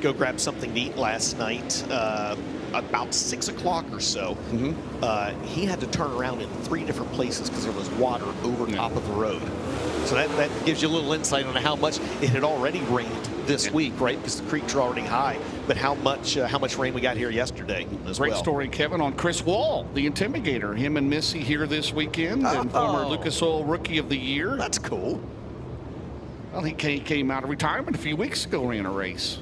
go grab something to eat last night, about 6 o'clock or so. He had to turn around in 3 different places because there was water over top of the road. So that gives you a little insight on how much it had already rained this week, right? Because the creeks are already high. But how much rain we got here yesterday as well. Great story, Kevin, on Chris Wall, the Intimigator. Him and Missy here this weekend, and former Lucas Oil Rookie of the Year. That's cool. Well, he came out of retirement a few weeks ago, ran a race.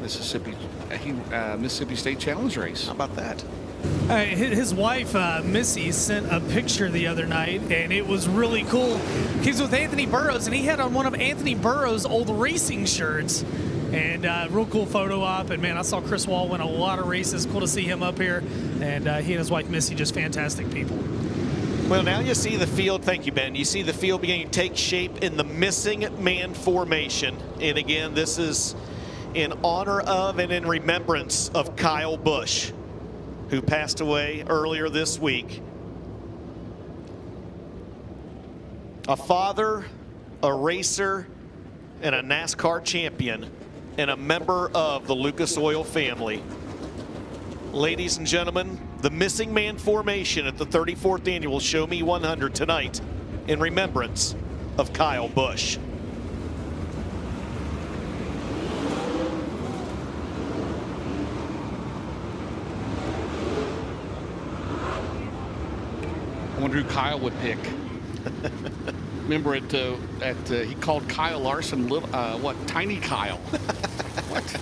Mississippi State Challenge race. How about that? His wife, Missy, sent a picture the other night, and it was really cool. He's with Anthony Burroughs, and he had on one of Anthony Burroughs' old racing shirts. And real cool photo op. And, man, I saw Chris Wall win a lot of races. Cool to see him up here. And he and his wife, Missy, just fantastic people. Well, now you see the field. Thank you, Ben. You see the field beginning to take shape in the missing man formation. And, again, this is in honor of and in remembrance of Kyle Busch, who passed away earlier this week. A father, a racer, and a NASCAR champion, and a member of the Lucas Oil family. Ladies and gentlemen, the missing man formation at the 34th annual Show Me 100 tonight in remembrance of Kyle Busch. I wonder who Kyle would pick. Remember he called Kyle Larson Tiny Kyle. What?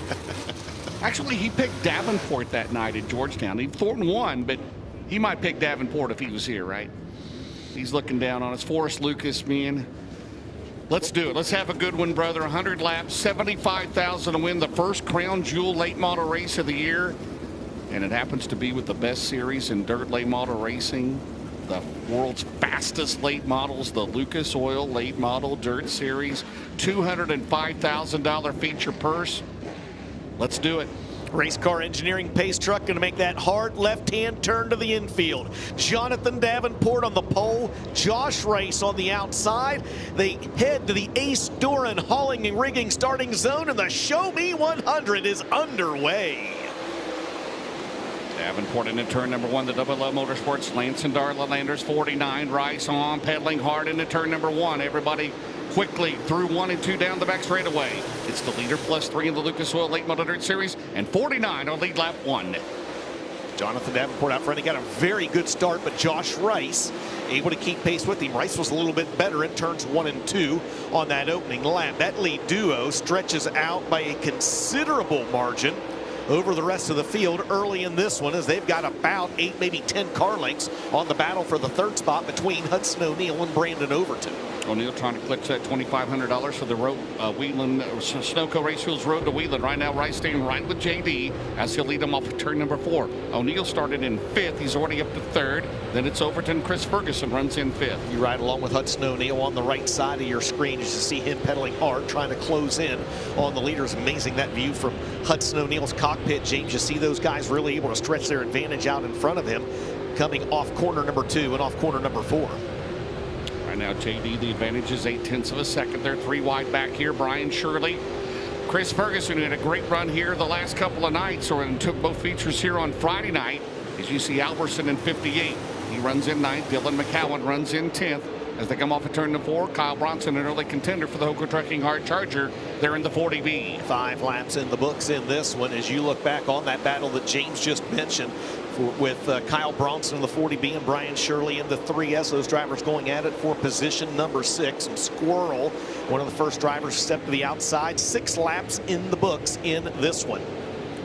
Actually, he picked Davenport that night at Georgetown. Thornton won, but he might pick Davenport if he was here, right? He's looking down on us. Forrest Lucas, man. Let's do it. Let's have a good one, brother. 100 laps, $75,000 to win the first Crown Jewel late model race of the year. And it happens to be with the best series in dirt late model racing. The world's fastest late models, the Lucas Oil Late Model Dirt Series. $205,000 feature purse. Let's do it. Race car engineering pace truck going to make that hard left-hand turn to the infield. Jonathan Davenport on the pole. Josh Rice on the outside. They head to the Ace Doran hauling and rigging starting zone, and the Show Me 100 is underway. Davenport into turn number 1, the Double L Motorsports. Lance and Darla Landers, 49. Rice on, pedaling hard into turn number 1. Everybody quickly through 1 and 2 down the back straightaway. It's the leader plus 3 in the Lucas Oil Late Model Dirt Series, and 49 on lead lap 1. Jonathan Davenport out front. He got a very good start, but Josh Rice able to keep pace with him. Rice was a little bit better in turns 1 and 2 on that opening lap. That lead duo stretches out by a considerable margin over the rest of the field early in this one, as they've got about 8, maybe 10 car lengths on the battle for the third spot between Hudson O'Neal and Brandon Overton. O'Neal trying to clutch that $2,500 for the Wheatland Snowco Race Fuels Road to Wheatland. Right now, Rice staying right with JD as he'll lead him off of turn number 4. O'Neal started in 5th. He's already up to 3rd. Then it's Overton. Chris Ferguson runs in 5th. You ride along with Hudson O'Neal on the right side of your screen as you see him pedaling hard, trying to close in on the leaders. Amazing, that view from Hudson O'Neal's cockpit. James, you see those guys really able to stretch their advantage out in front of him, coming off corner number 2 and off corner number 4. Right now, JD, the advantage is 0.8 of a second. They're 3 wide back here. Brian Shirley, Chris Ferguson, who had a great run here the last couple of nights, and took both features here on Friday night. As you see, Alberson in 58. He runs in 9th. Dylan McCowan runs in 10th. As they come off of turn number 4, Kyle Bronson, an early contender for the Hoco Trucking Hard Charger. They're in the 40B. 5 laps in the books in this one. As you look back on that battle that James just mentioned, with Kyle Bronson in the 40B and Brian Shirley in the 3S. Those drivers going at it for position number 6. And Squirrel, one of the first drivers, stepped to the outside. 6 laps in the books in this one.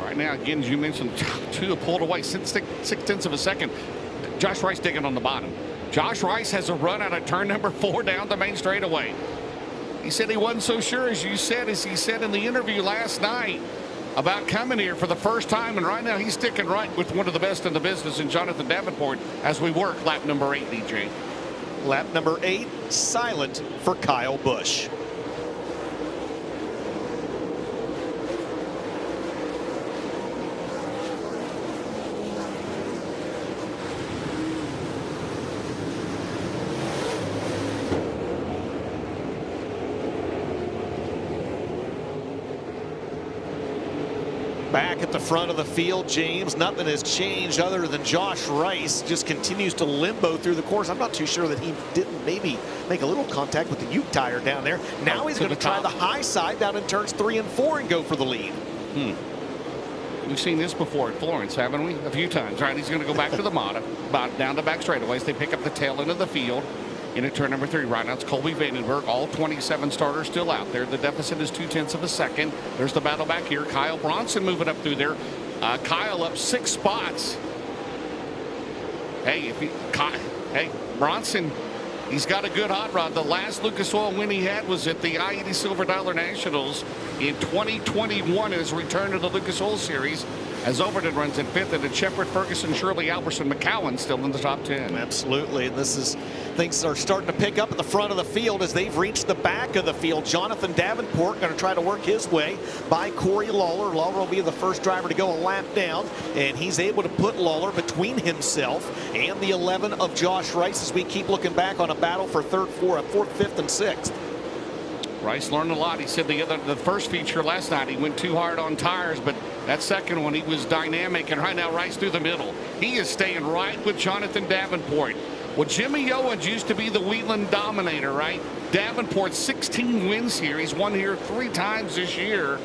Right now, again, as you mentioned, 2 have pulled away 6/10 of a second. Josh Rice digging on the bottom. Josh Rice has a run out of turn number 4 down the main straightaway. He said he wasn't so sure, as he said in the interview last night, about coming here for the first time, and right now he's sticking right with one of the best in the business in Jonathan Davenport as we work lap number 8, DJ. Lap number 8, silent for Kyle Busch. Back at the front of the field, James, nothing has changed other than Josh Rice just continues to limbo through the course. I'm not too sure that he didn't maybe make a little contact with the Ute tire down there. Now he's going to try the high side down in turns 3 and 4 and go for the lead. We've seen this before at Florence, haven't we? A few times, right? He's going to go back to the Mata, down the back straightaways. They pick up the tail end of the field into turn number 3. Right now it's Colby Vandenberg. All 27 starters still out there. The deficit is 0.2 of a second. There's the battle back here. Kyle Bronson moving up through there. Kyle up 6 spots. Hey, Bronson, he's got a good hot rod. The last Lucas Oil win he had was at the I-80 Silver Dollar Nationals in 2021 in his return to the Lucas Oil Series, as Overton runs in 5th, and then Shepard, Ferguson, Shirley, Albertson, McCowan still in the top 10. Absolutely, and things are starting to pick up at the front of the field as they've reached the back of the field. Jonathan Davenport going to try to work his way by Corey Lawler. Lawler will be the first driver to go a lap down, and he's able to put Lawler between himself and the 11 of Josh Rice as we keep looking back on a battle for 3rd, 4th, 5th, and 6th. Rice learned a lot. He said the first feature last night he went too hard on tires, but that second one he was dynamic, and right now Rice through the middle. He is staying right with Jonathan Davenport. Well, Jimmy Owens used to be the Wheatland dominator, right? Davenport 16 wins here. He's won here 3 times this year.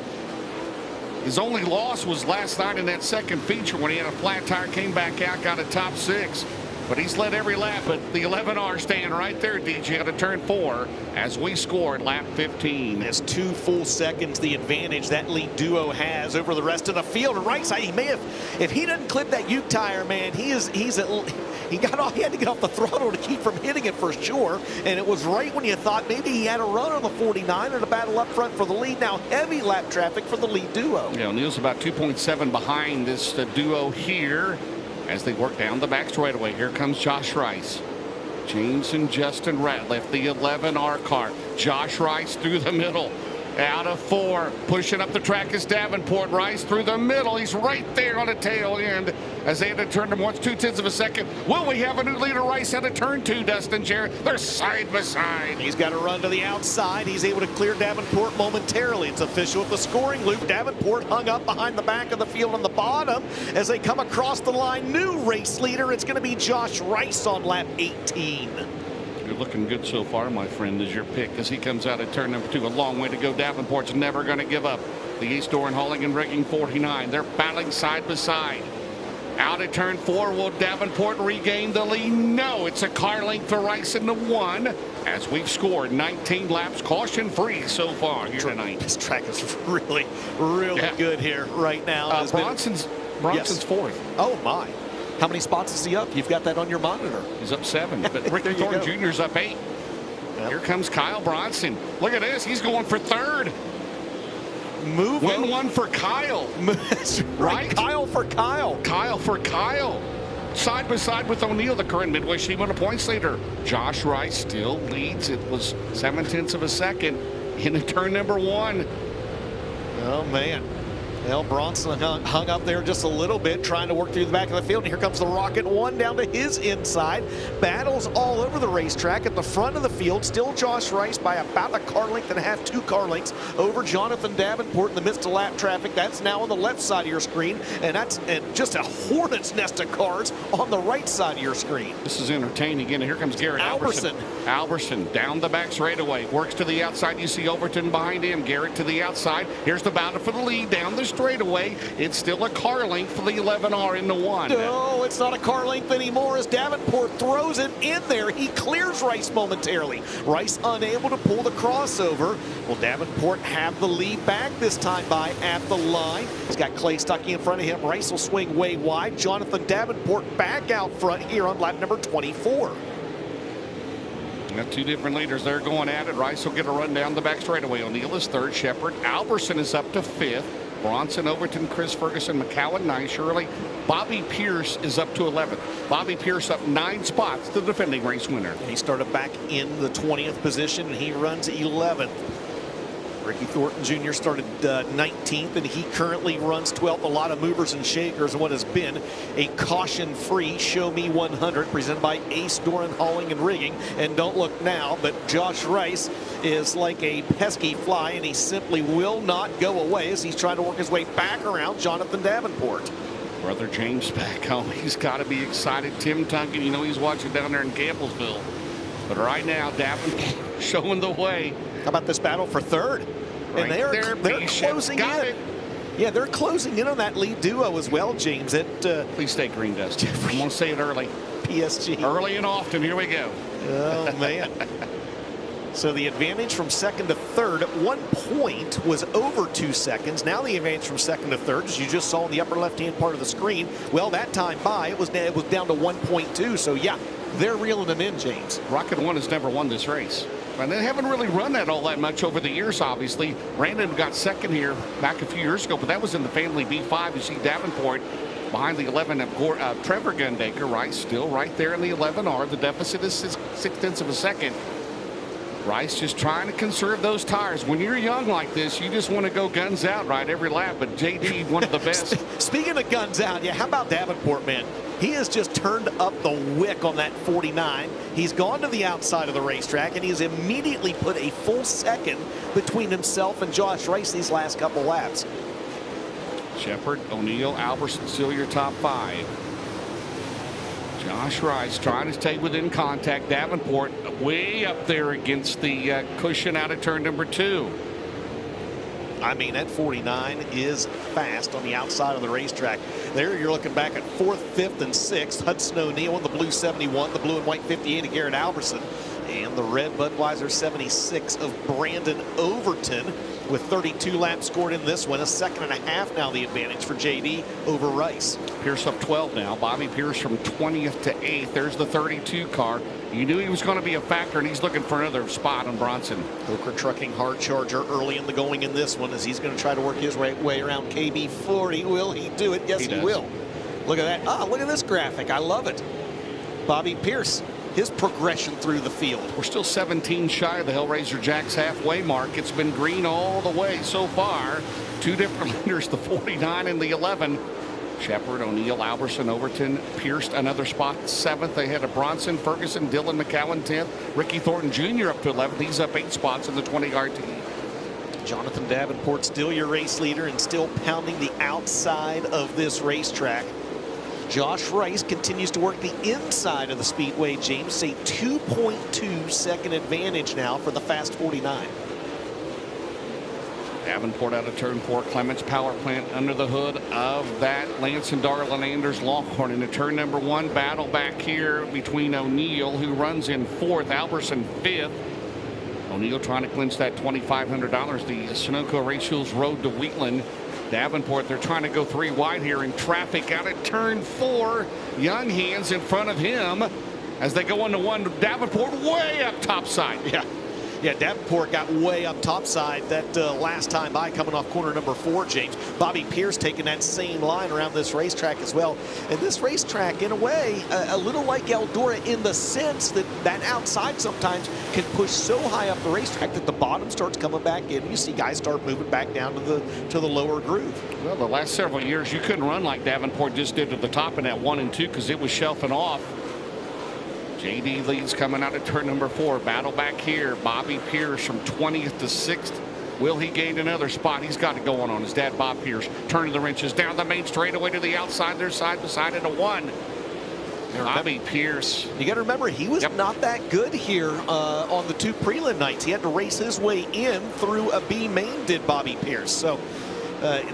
His only loss was last night in that second feature when he had a flat tire, came back out, got a top 6. But he's led every lap, but the 11R staying right there, DJ, out of turn 4 as we scored lap 15. It's 2 full seconds the advantage that lead duo has over the rest of the field. And right side, he may have, if he doesn't clip that Ute tire, man, he had to get off the throttle to keep from hitting it for sure. And it was right when you thought maybe he had a run on the 49 or to battle up front for the lead. Now heavy lap traffic for the lead duo. Yeah, Neil's about 2.7 behind this duo here as they work down the back straightaway. Here comes Josh Rice. James and Justin Ratliff, the 11R car. Josh Rice through the middle. Out of 4, pushing up the track is Davenport. Rice through the middle. He's right there on the tail end as they had to turn him once 0.2 of a second. Will we have a new leader? Rice out of turn 2, Dustin Jarrett. They're side by side. He's got to run to the outside. He's able to clear Davenport momentarily. It's official at the scoring loop. Davenport hung up behind the back of the field on the bottom as they come across the line. New race leader. It's going to be Josh Rice on lap 18. You're looking good so far, my friend, is your pick as he comes out at turn number 2. A long way to go. Davenport's never going to give up. The East Door and Hauling and Rigging 49. They're battling side by side. Out at turn 4, will Davenport regain the lead? No, it's a car length for Rice in the 1 as we've scored 19 laps caution free so far here tonight. This track is really good here right now. Bronson's 4th. Oh my. How many spots is he up? You've got that on your monitor. He's up 7, but Ricky Thorne Jr. is up 8. Yep. Here comes Kyle Bronson. Look at this. He's going for 3rd. Win 1 for Kyle. Right? Kyle for Kyle. Kyle for Kyle. Side by side with O'Neill, the current Midway Sheeman points leader. Josh Rice still leads. It was 0.7 of a second in turn number 1. Oh, man. Well, Bronson hung up there just a little bit, trying to work through the back of the field. And here comes the Rocket 1 down to his inside. Battles all over the racetrack at the front of the field. Still Josh Rice by about a car length and a half, 2 car lengths over Jonathan Davenport in the midst of lap traffic. That's now on the left side of your screen, and that's just a hornet's nest of cars on the right side of your screen. This is entertaining. And here comes Garrett Alberson. Alberson down the back straightaway, works to the outside. You see Overton behind him. Garrett to the outside. Here's the battle for the lead down the straightaway. It's still a car length for the 11R in the 1. No, it's not a car length anymore as Davenport throws it in there. He clears Rice momentarily. Rice unable to pull the crossover. Will Davenport have the lead back this time by at the line? He's got Clay Stuckey in front of him. Rice will swing way wide. Jonathan Davenport back out front here on lap number 24. Got 2 different leaders there going at it. Rice will get a run down the back straightaway. O'Neill is 3rd. Shepard. Alberson is up to 5th. Bronson, Overton, Chris Ferguson, McCowan, 9. Shirley. Bobby Pierce is up to 11th. Bobby Pierce up 9 spots, the defending race winner. He started back in the 20th position, and he runs 11th. Ricky Thornton Jr. started 19th, and he currently runs 12th. A lot of movers and shakers in what has been a caution-free Show Me 100 presented by Ace Doran Hauling and Rigging. And don't look now, but Josh Rice is like a pesky fly, and he simply will not go away as he's trying to work his way back around Jonathan Davenport. Brother James back home. He's got to be excited. Tim Tunkin, you know he's watching down there in Campbellsville. But right now, Davenport showing the way. How about this battle for third? Right, and they're closing in. It. Yeah, they're closing in on that lead duo as well, James. Please stay green dust. I'm going to say it early. PSG. Early and often. Here we go. Oh, man. So the advantage from second to third at one point was over 2 seconds. Now the advantage from second to third, as you just saw in the upper left-hand part of the screen, well, that time by, it was down to 1.2. So, yeah, they're reeling them in, James. Rocket One has never won this race. And they haven't really run that all that much over the years, obviously. Brandon got second here back a few years ago, but that was in the family B5. You see Davenport behind the 11 of Trevor Gundaker, right? Still right there in the 11R. The deficit is 6/10 of a second. Rice just trying to conserve those tires. When you're young like this, you just want to go guns out, right, every lap. But JD, one of the best. Speaking of guns out, yeah, how about Davenport, man? He has just turned up the wick on that 49. He's gone to the outside of the racetrack, and he's immediately put a full second between himself and Josh Rice these last couple laps. Shepard, O'Neill, Albertson, still your top 5. Josh Rice trying to stay within contact. Davenport way up there against the cushion out of turn number 2. I mean, that 49 is fast on the outside of the racetrack. There you're looking back at 4th, 5th, and 6th. Hudson O'Neill in the blue 71, the blue and white 58 of Garrett Albertson, and the red Budweiser 76 of Brandon Overton, with 32 laps scored in this one. A second and a half now the advantage for JD over Rice. Pierce up 12 now. Bobby Pierce from 20th to 8th. There's the 32 car. You knew he was going to be a factor, and he's looking for another spot on Bronson. Hooker trucking hard charger early in the going in this one as he's going to try to work his way around KB40. Will he do it? Yes, he will. Look at that. Ah, look at this graphic. I love it. Bobby Pierce, his progression through the field. We're still 17 shy of the Hellraiser Jacks halfway mark. It's been green all the way so far. 2 different leaders, the 49 and the 11. Shepard, O'Neill, Albertson, Overton, Pierce another spot 7th ahead of Bronson, Ferguson, Dylan McCowan 10th. Ricky Thornton Jr. up to 11th. He's up 8 spots in the 20 RT. Jonathan Davenport still your race leader and still pounding the outside of this racetrack. Josh Rice continues to work the inside of the Speedway, James. A 2.2 second advantage now for the fast 49. Davenport out of turn 4. Clements power plant under the hood of that Lance and Darlin Anders Longhorn. Into turn number 1, battle back here between O'Neill, who runs in 4th, Albertson 5th. O'Neill trying to clinch that $2,500, the Sunoco Rachel's Road to Wheatland. Davenport, they're trying to go 3 wide here in traffic out at turn 4. Young hands in front of him as they go into 1. Davenport way up top side. Yeah, Davenport got way up topside that last time by, coming off corner number 4, James. Bobby Pierce taking that same line around this racetrack as well. And this racetrack, in a way, a little like Eldora in the sense that that outside sometimes can push so high up the racetrack that the bottom starts coming back in. You see guys start moving back down to the lower groove. Well, the last several years, you couldn't run like Davenport just did to the top in that 1 and 2 because it was shelving off. JD leads coming out of turn number 4. Battle back here. Bobby Pierce from 20th to 6th. Will he gain another spot? He's got it going on. His dad, Bob Pierce, turning the wrenches down the main straightaway to the outside. Their side by side into 1. Bobby Pierce. You got to remember, he was not that good here on the 2 prelim nights. He had to race his way in through a B main, did Bobby Pierce. So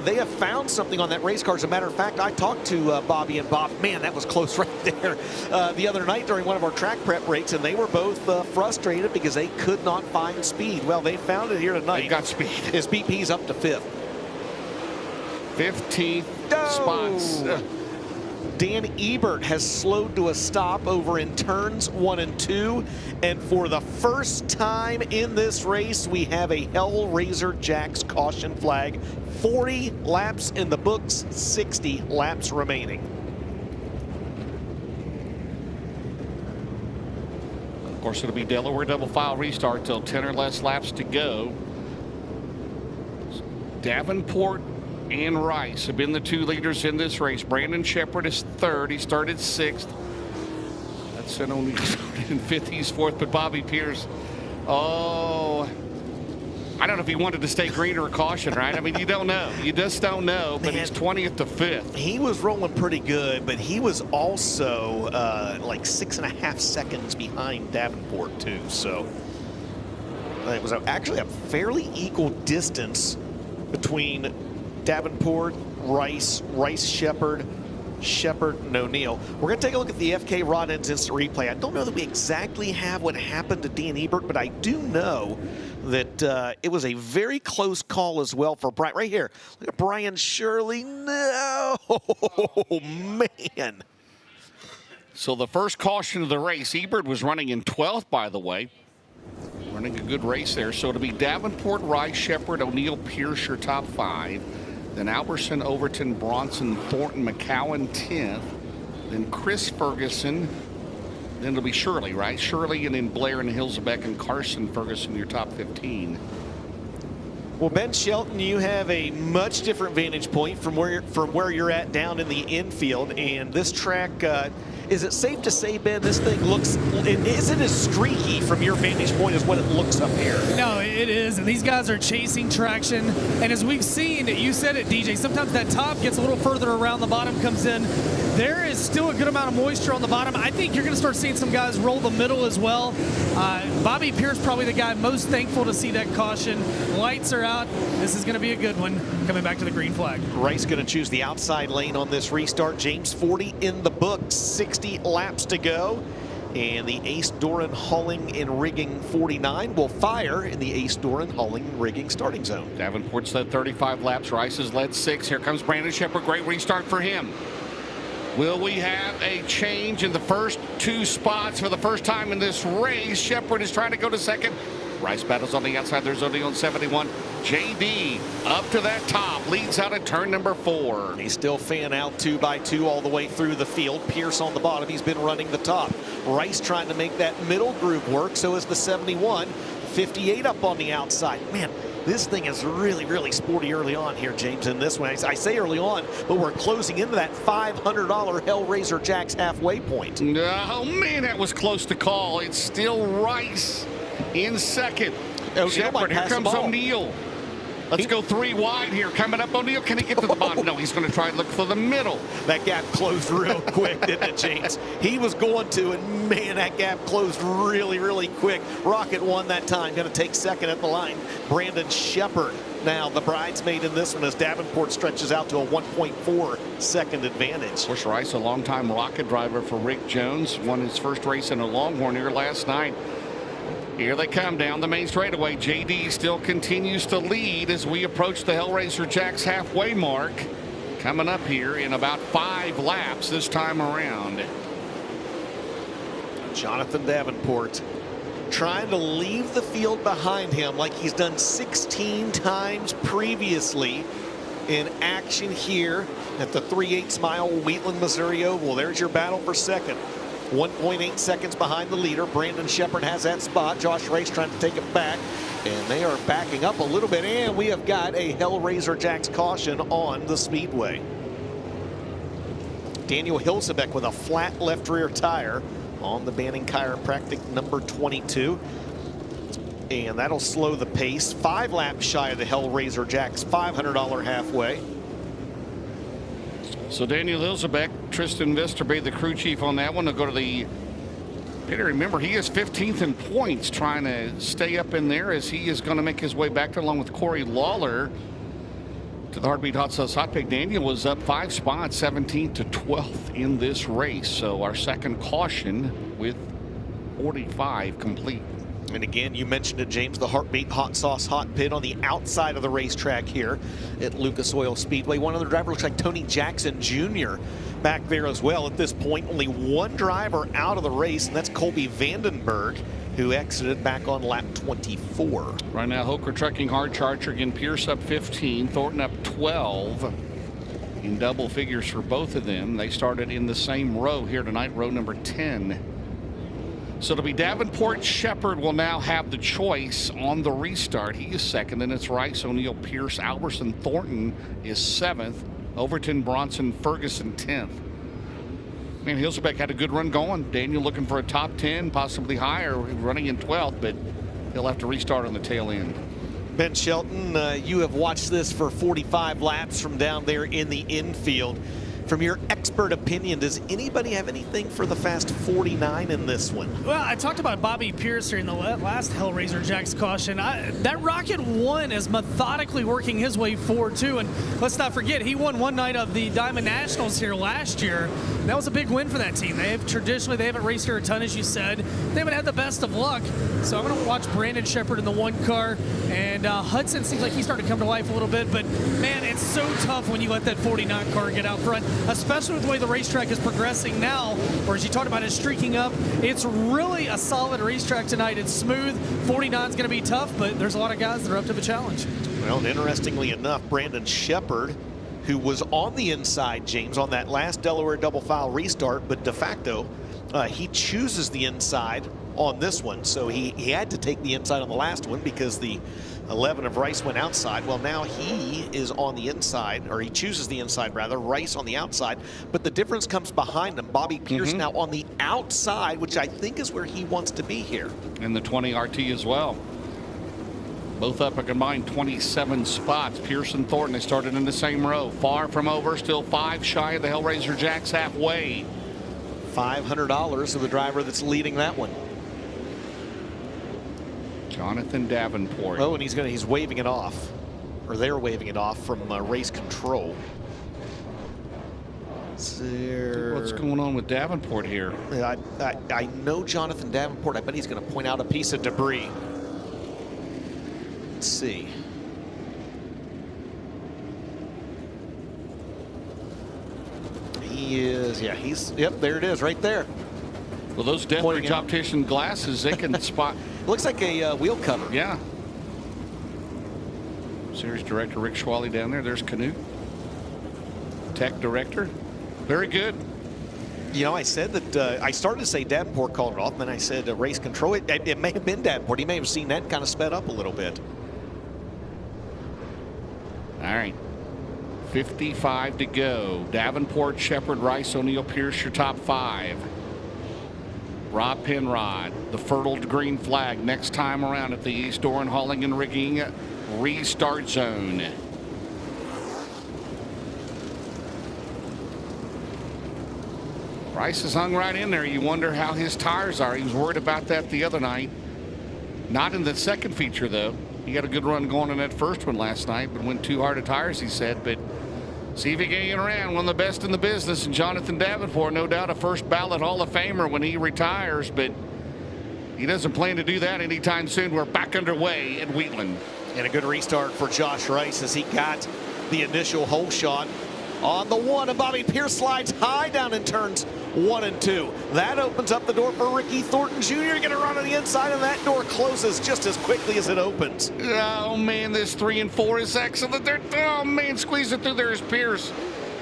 they have found something on that race car. As a matter of fact, I talked to Bobby and Bob. Man, that was close right there the other night during one of our track prep breaks, and they were both frustrated because they could not find speed. Well, they found it here tonight. They got speed. His BP's up to 5th. 15 spots. Dan Ebert has slowed to a stop over in turns 1 and 2. And for the first time in this race, we have a Hellraiser Jacks caution flag. 40 laps in the books, 60 laps remaining. Of course, it'll be Delaware double file restart till 10 or less laps to go. Davenport and Rice have been the two leaders in this race. Brandon Shepard is third. He started sixth. That's O'Neill started in fifth. He's fourth. But Bobby Pierce, oh, I don't know if he wanted to stay green or caution, right? I mean, you don't know. You just don't know. But he's 20th to 5th. He was rolling pretty good, but he was also like 6.5 seconds behind Davenport, too. So it was actually a fairly equal distance between Davenport, Rice, Shepard, and O'Neill. We're going to take a look at the FK Rod Ends instant replay. I don't know that we exactly have what happened to Dan Ebert, but I do know that it was a very close call as well for Brian. Right here, look at Brian Shirley. No, man. So the first caution of the race, Ebert was running in 12th, by the way. Running a good race there. So it'll be Davenport, Rice, Shepard, O'Neill, Pierce, your top 5. Then Alberson, Overton, Bronson, Thornton, McCowan, 10th. Then Chris Ferguson. Then it'll be Shirley, right? Shirley, and then Blair and Hilsebeck and Carson Ferguson, your top 15. Well, Ben Shelton, you have a much different vantage point from where you're at down in the infield, and this track. Is it safe to say, Ben, this thing looks, isn't as streaky from your vantage point as what it looks up here? No, it is, and these guys are chasing traction, and as we've seen, you said it, DJ, sometimes that top gets a little further around, the bottom comes in. There is still a good amount of moisture on the bottom. I think you're going to start seeing some guys roll the middle as well. Bobby Pierce, probably the guy most thankful to see that caution. Lights are out. This is going to be a good one coming back to the green flag. Rice going to choose the outside lane on this restart. James 40 in the books, 60 laps to go. And the Ace Doran Hauling and Rigging 49 will fire in the Ace Doran Hauling and Rigging starting zone. Davenport's led 35 laps. Rice has led 6. Here comes Brandon Shepard. Great restart for him. Will we have a change in the first 2 spots for the first time in this race? Shepard is trying to go to second. Rice battles on the outside. There's only on 71. JD up to that top. Leads out at turn number 4. He's still fan out 2 by 2 all the way through the field. Pierce on the bottom. He's been running the top. Rice trying to make that middle group work. So is the 71. 58 up on the outside. Man, this thing is really, really sporty early on here, James, in this one. I say early on, but we're closing into that $500 Hellraiser Jacks halfway point. Oh, man, that was close to call. It's still Rice in second. Shepard, here comes O'Neill. Let's go 3 wide here. Coming up, O'Neill. Can he get to the bottom? No, he's going to try and look for the middle. That gap closed real quick, didn't it, James? He was going to, and man, that gap closed really, really quick. Rocket won that time. Going to take second at the line. Brandon Shepard. Now the bridesmaid in this one as Davenport stretches out to a 1.4 second advantage. Of course, Rice, a longtime Rocket driver for Rick Jones, won his first race in a Longhorn here last night. Here they come down the main straightaway. JD still continues to lead as we approach the Hellraiser Jacks halfway mark. Coming up here in about 5 laps this time around. Jonathan Davenport trying to leave the field behind him like he's done 16 times previously in action here at the 3/8 mile Wheatland, Missouri Oval. There's your battle for second. 1.8 seconds behind the leader. Brandon Shepard has that spot. Josh Rice trying to take it back. And they are backing up a little bit. And we have got a Hellraiser Jacks caution on the Speedway. Daniel Hilsebeck with a flat left rear tire on the Banning Chiropractic number 22. And that'll slow the pace. 5 laps shy of the Hellraiser Jacks $500 halfway. So Daniel Hilsebeck, Tristan Vesterby, the crew chief on that one. They'll go to the, better remember, he is 15th in points, trying to stay up in there as he is going to make his way back along with Corey Lawler to the Heartbeat Hot Sauce Hot Pick. Daniel was up 5 spots, 17th to 12th in this race. So our second caution with 45 complete. And again, you mentioned it, James, the Heartbeat Hot Sauce Hot Pit on the outside of the racetrack here at Lucas Oil Speedway. One other driver looks like Tony Jackson Jr. back there as well. At this point, only 1 driver out of the race, and that's Colby Vandenberg, who exited back on lap 24. Right now, Hoker Trucking Hard Charger, again, Pierce up 15, Thornton up 12 in double figures for both of them. They started in the same row here tonight, row number 10. So it'll be Davenport. Shepard will now have the choice on the restart. He is second, then it's Rice, O'Neill, Pierce, Alberson, Thornton is 7th, Overton, Bronson, Ferguson 10th. I mean, Hilsebeck had a good run going. Daniel looking for a top 10, possibly higher, running in 12th, but he'll have to restart on the tail end. Ben Shelton, you have watched this for 45 laps from down there in the infield. From your expert opinion, does anybody have anything for the fast 49 in this one? Well, I talked about Bobby Pierce during the last Hellraiser Jack's caution. That Rocket 1 is methodically working his way forward, too. And let's not forget, he won one night of the Diamond Nationals here last year. That was a big win for that team. They haven't raced here a ton, as you said. They haven't had the best of luck. So I'm going to watch Brandon Shepard in the 1 car. And Hudson seems like he's starting to come to life a little bit. But, man, it's so tough when you let that 49 car get out front, especially with the way the racetrack is progressing now, or as you talked about, it's streaking up. It's really a solid racetrack tonight. It's smooth. 49 is going to be tough, but there's a lot of guys that are up to the challenge. Well, and interestingly enough, Brandon Shepard, who was on the inside, James, on that last Delaware double file restart, but de facto, he chooses the inside on this one. So he had to take the inside on the last one because the 11 of Rice went outside. Well, now he is on the inside, or he chooses the inside rather, Rice on the outside, but the difference comes behind him. Bobby Pierce now on the outside, which I think is where he wants to be here. And the 20 RT as well. Both up a combined 27 spots. Pierce and Thornton, they started in the same row. Far from over, still 5 shy of the Hellraiser Jacks halfway. $500 to the driver that's leading that one. Jonathan Davenport. Oh, and he's waving it off, or they're waving it off from race control. What's going on with Davenport here? I know Jonathan Davenport. I bet he's going to point out a piece of debris. Let's see. He is, yeah, yep, there it is, right there. Well, those deathbridge optician glasses, they can spot. Looks like a wheel cover. Yeah. Series director Rick Schwally down there. There's Canute. Tech director. Very good. You know, I said that I started to say Davenport called it off, and then I said race control. It may have been Davenport. He may have seen that and kind of sped up a little bit. All right. 55 to go. Davenport, Shepard, Rice, O'Neill, Pierce, your top 5. Rob Penrod, the furled green flag next time around at the East Door and Hauling and Rigging restart zone. Rice is hung right in there. You wonder how his tires are. He was worried about that the other night. Not in the second feature, though. He got a good run going in that first one last night, but went too hard at tires, he said. But see if he can get around. One of the best in the business. And Jonathan Davenport, no doubt a first ballot Hall of Famer when he retires, but he doesn't plan to do that anytime soon. We're back underway at Wheatland. And a good restart for Josh Rice as he got the initial hole shot on the 1. And Bobby Pierce slides high down in turns 1 and 2. That opens up the door for Ricky Thornton Jr. Going to run on the inside, and that door closes just as quickly as it opens. Oh, man, this 3 and 4 is excellent. Oh, man, squeeze it through there is Pierce.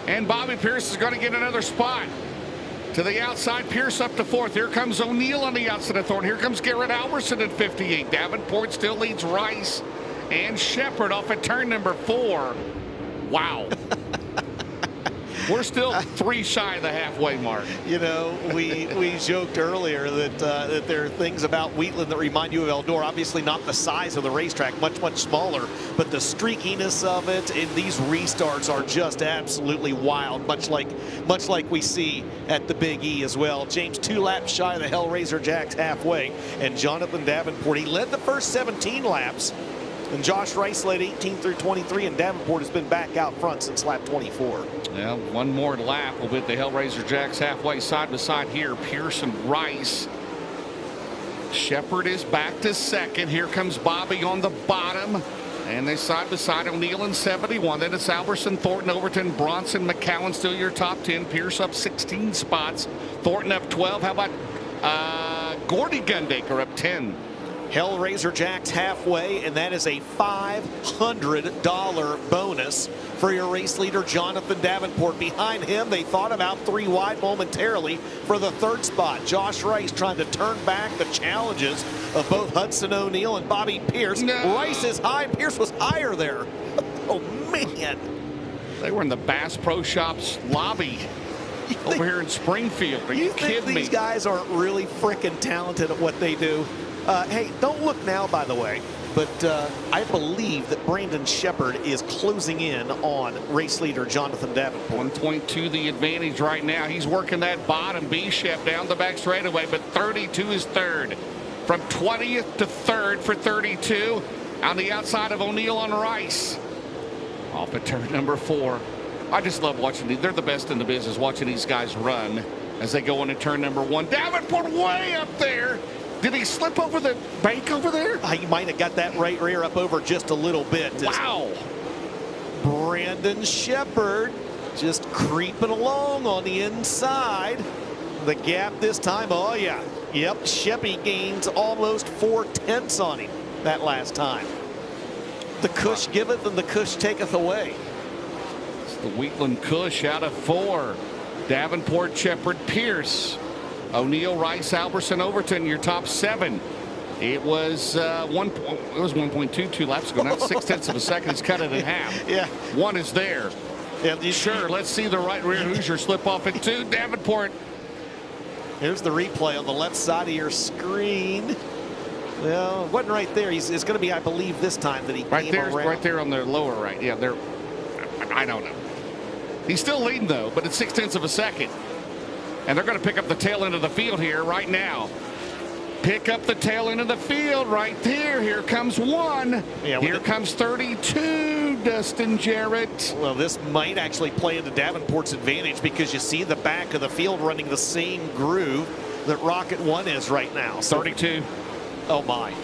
And Bobby Pierce is going to get another spot. To the outside, Pierce up to 4th. Here comes O'Neill on the outside of Thornton. Here comes Garrett Alberson at 58. Davenport still leads Rice and Shepard off at turn number 4. Wow. We're still 3 shy of the halfway mark. You know, we joked earlier that there are things about Wheatland that remind you of Eldora. Obviously not the size of the racetrack, much smaller, but the streakiness of it, and these restarts are just absolutely wild, much like we see at the Big E as well. James 2 laps shy of the Hellraiser Jacks halfway, and Jonathan Davenport, he led the first 17 laps. And Josh Rice led 18 through 23, and Davenport has been back out front since lap 24. Yeah, one more lap will be the Hellraiser Jacks halfway side by side here. Pierce and Rice. Shepard is back to 2nd. Here comes Bobby on the bottom. And they side by side, O'Neill in 71. Then it's Alberson, Thornton, Overton, Bronson, McCowan still your top 10. Pierce up 16 spots. Thornton up 12. How about Gordy Gundaker up 10? Hellraiser Jacks halfway, and that is a $500 bonus for your race leader, Jonathan Davenport. Behind him, they thought about 3 wide momentarily for the 3rd spot. Josh Rice trying to turn back the challenges of both Hudson O'Neal and Bobby Pierce. No. Rice is high, Pierce was higher there. Oh, man. They were in the Bass Pro Shops lobby over here in Springfield. Are you kidding me? These guys aren't really freaking talented at what they do? Hey, don't look now, by the way, but I believe that Brandon Shepard is closing in on race leader Jonathan Davenport. 1.2 the advantage right now. He's working that bottom B-Shep down the back straightaway, but 32 is 3rd. From 20th to 3rd for 32 on the outside of O'Neal and Rice. Off at turn number 4. I just love watching these. They're the best in the business, watching these guys run as they go into turn number 1. Davenport way up there. Did he slip over the bank over there? He might have got that right rear up over just a little bit. Wow. Brandon Shepard just creeping along on the inside. The gap this time, oh yeah. Yep, Sheppy gains almost 4/10 on him that last time. The Cush giveth and the Cush taketh away. It's the Wheatland Cush out of 4. Davenport, Shepard, Pierce, O'Neal, Rice, Alberson, Overton, your top 7. It was 1.22 laps ago. Now 0.6 of a second. It's cut it in half. Yeah. 1 is there. Yeah, Sure, let's see the right rear Hoosier slip off at 2. Davenport. Here's the replay on the left side of your screen. Well, it wasn't right there. It's going to be, I believe, this time that he came around. Right there on the lower right. Yeah, I don't know. He's still leading, though, but it's 0.6 of a second. And they're going to pick up the tail end of the field here right now. Pick up the tail end of the field right there. Here comes 1. Yeah, here comes 32, Dustin Jarrett. Well, this might actually play into Davenport's advantage because you see the back of the field running the same groove that Rocket 1 is right now. So, 32. oh, my.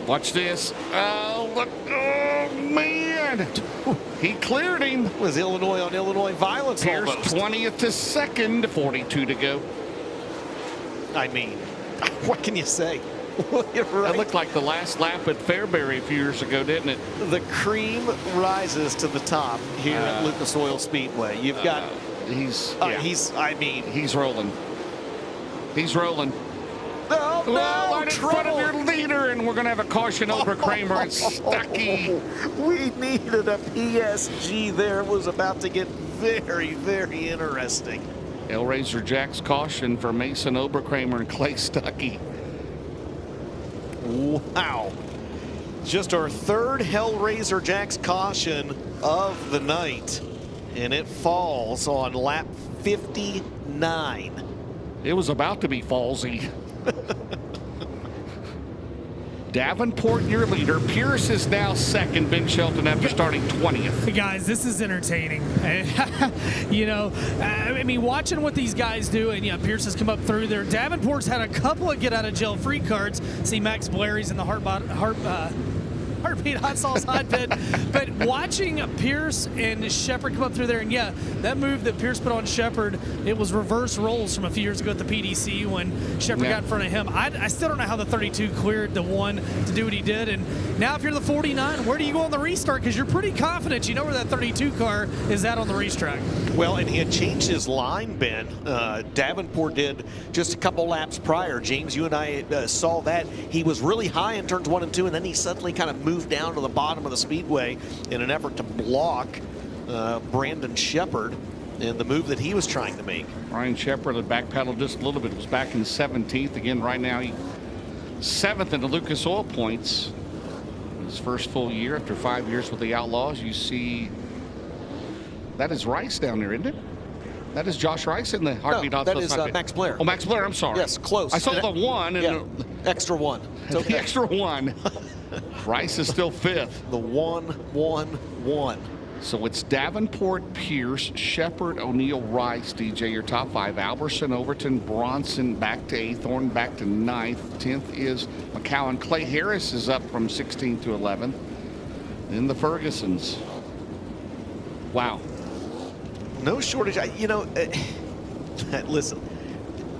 Watch this. Oh, look. Oh, man. He cleared him. It was Illinois on Illinois violence Pierce almost. 20th to 2nd, 42 to go. I mean, what can you say? You're right. That looked like the last lap at Fairbury a few years ago, didn't it? The cream rises to the top here at Lucas Oil Speedway. You've got he's rolling. He's rolling. No, Well, right in front of trouble. your leader, and we're going to have a caution over Kramer and Stuckey. We needed a PSG there. It was about to get very, very interesting. Hellraiser Jack's caution for Mason Oberkramer and Clay Stuckey. Wow. Just our 3rd Hellraiser Jack's caution of the night. And it falls on lap 59. It was about to be fallsy. Davenport, your leader. Pierce is now 2nd. Ben Shelton after starting 20th. Hey guys, this is entertaining. You know, I mean, watching what these guys do, and yeah, Pierce has come up through there. Davenport's had a couple of get-out-of-jail-free cards. See Max Blair's in the Heartbeat Hot Sauce Hot Pit. But watching Pierce and Shepard come up through there, and yeah, that move that Pierce put on Shepard, it was reverse rolls from a few years ago at the PDC when Shepard got in front of him. I still don't know how the 32 cleared the 1 to do what he did. And now if you're the 49, where do you go on the restart? Because you're pretty confident you know where that 32 car is at on the racetrack. Well, and he had changed his line, Ben. Davenport did just a couple laps prior. James, you and I saw that. He was really high in turns 1 and 2, and then he suddenly kind of moved down to the bottom of the speedway in an effort to block Brandon Shepard and the move that he was trying to make. Ryan Shepard had backpedaled just a little bit. Was back in 17th. Again, right now, he 7th in the Lucas Oil points. His first full year after 5 years with the Outlaws. You see, that is Rice down there, isn't it? That is Josh Rice in the Heartbeat. No, that is Max Blair. Oh, Max Blair, I'm sorry. Yes, close. I saw the 1. And yeah, extra 1. It's okay. The extra 1. Rice is still 5th. The 1-1-1. So it's Davenport, Pierce, Shepard, O'Neal, Rice, DJ, your top 5. Alberson, Overton, Bronson back to 8th, Thorne back to 9th. 10th is McCowan. Clay Harris is up from 16th to 11th. Then the Fergusons. Wow. No shortage. You know, listen,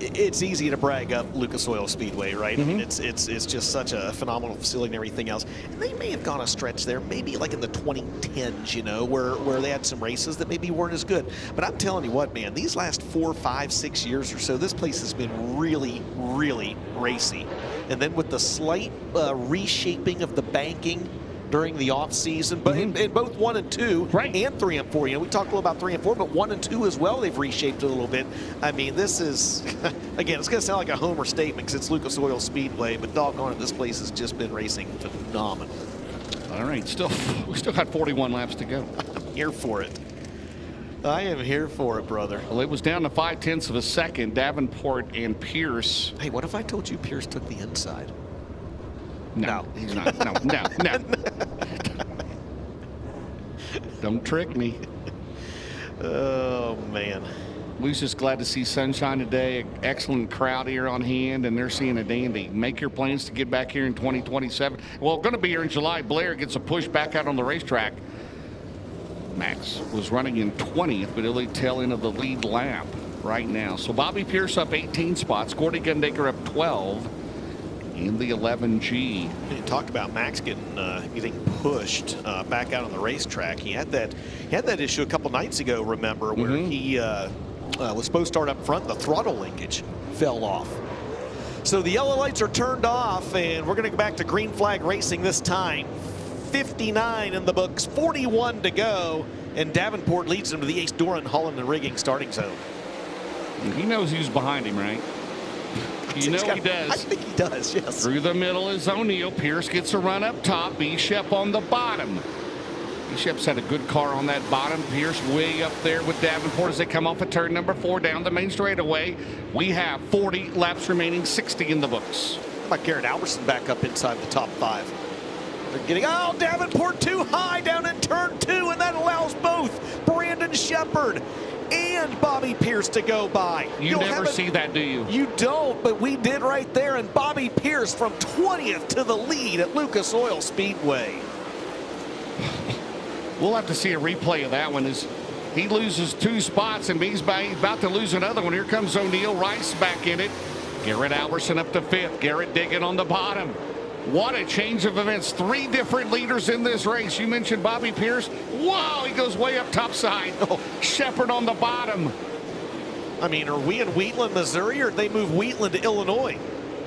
it's easy to brag up Lucas Oil Speedway, right? I mean, it's just such a phenomenal facility and everything else. And they may have gone a stretch there, maybe like in the 2010s, you know, where they had some races that maybe weren't as good. But I'm telling you what, man, these last 4, 5, 6 years or so, this place has been really, really racy. And then with the slight reshaping of the banking during the off season, but in both 1 and 2, right, and 3 and 4. You know, we talked a little about 3 and 4, but 1 and 2 as well. They've reshaped it a little bit. I mean, this is again, it's going to sound like a homer statement because it's Lucas Oil Speedway, but doggone it, this place has just been racing phenomenal. All right, we still got 41 laps to go. I'm here for it. I am here for it, brother. Well, it was down to 0.5 of a second. Davenport and Pierce. Hey, what if I told you Pierce took the inside? No, he's not. No. Don't trick me. Oh, man. We're just glad to see sunshine today. Excellent crowd here on hand, and they're seeing a dandy. Make your plans to get back here in 2027. Well, going to be here in July. Blair gets a push back out on the racetrack. Max was running in 20th, but he'll tail end of the lead lap right now. So Bobby Pierce up 18 spots. Gordy Gundaker up 12 in the 11G. You talked about Max getting pushed back out on the racetrack. He had that issue a couple nights ago, remember, where he was supposed to start up front. The throttle linkage fell off. So the yellow lights are turned off, and we're going to go back to green flag racing this time. 59 in the books, 41 to go, and Davenport leads him to the Ace Doran Holland and Rigging starting zone. He knows who's behind him, right? You know he does. I think he does, yes. Through the middle is O'Neill. Pierce gets a run up top. Bishop on the bottom. Bishop's had a good car on that bottom. Pierce way up there with Davenport as they come off of turn number 4 down the main straightaway. We have 40 laps remaining, 60 in the books. How about Garrett Albertson back up inside the top 5? They're getting, oh, Davenport too high down in turn 2, and that allows both Brandon Shepherd and Bobby Pierce to go by. You never see that, do you? You don't, but we did right there, and Bobby Pierce from 20th to the lead at Lucas Oil Speedway. We'll have to see a replay of that one as he loses 2 spots, and he's about to lose another one. Here comes O'Neill Rice back in it. Garrett Albertson up to 5th. Garrett digging on the bottom. What a change of events. 3 different leaders in this race. You mentioned Bobby Pierce. Wow, he goes way up top side. Oh, Shepherd on the bottom. I mean, are we in Wheatland, Missouri, or did they move Wheatland to Illinois?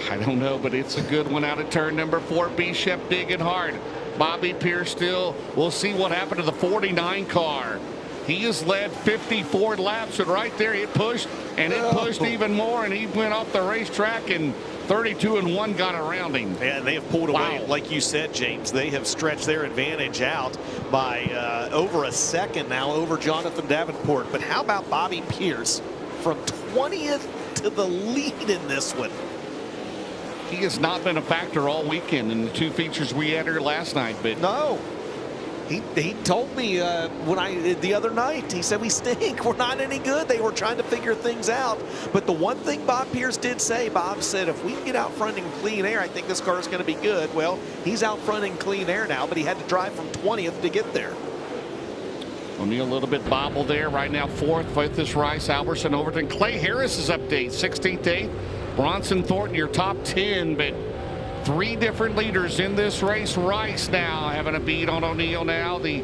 I don't know, but it's a good one out of turn number 4. Bishop digging hard. Bobby Pierce still. We'll see what happened to the 49 car. He has led 54 laps, and right there it pushed, and it pushed even more, and he went off the racetrack, and 32-1 got around him. Yeah, and they have pulled away, like you said, James. They have stretched their advantage out by over a second now over Jonathan Davenport. But how about Bobby Pierce from 20th to the lead in this one? He has not been a factor all weekend in the 2 features we had here last night. But no. He told me the other night, he said, we stink. We're not any good. They were trying to figure things out. But the one thing Bob Pierce did say, Bob said, if we can get out front in clean air, I think this car is going to be good. Well, he's out front in clean air now, but he had to drive from 20th to get there. O'Neill a little bit bobbled there. Right now 4th with this Rice, Albertson, Overton. Clay Harris is up to 8th, 16th, 8th. Bronson Thornton, your top 10, but 3 different leaders in this race. Rice now having a beat on O'Neill now. The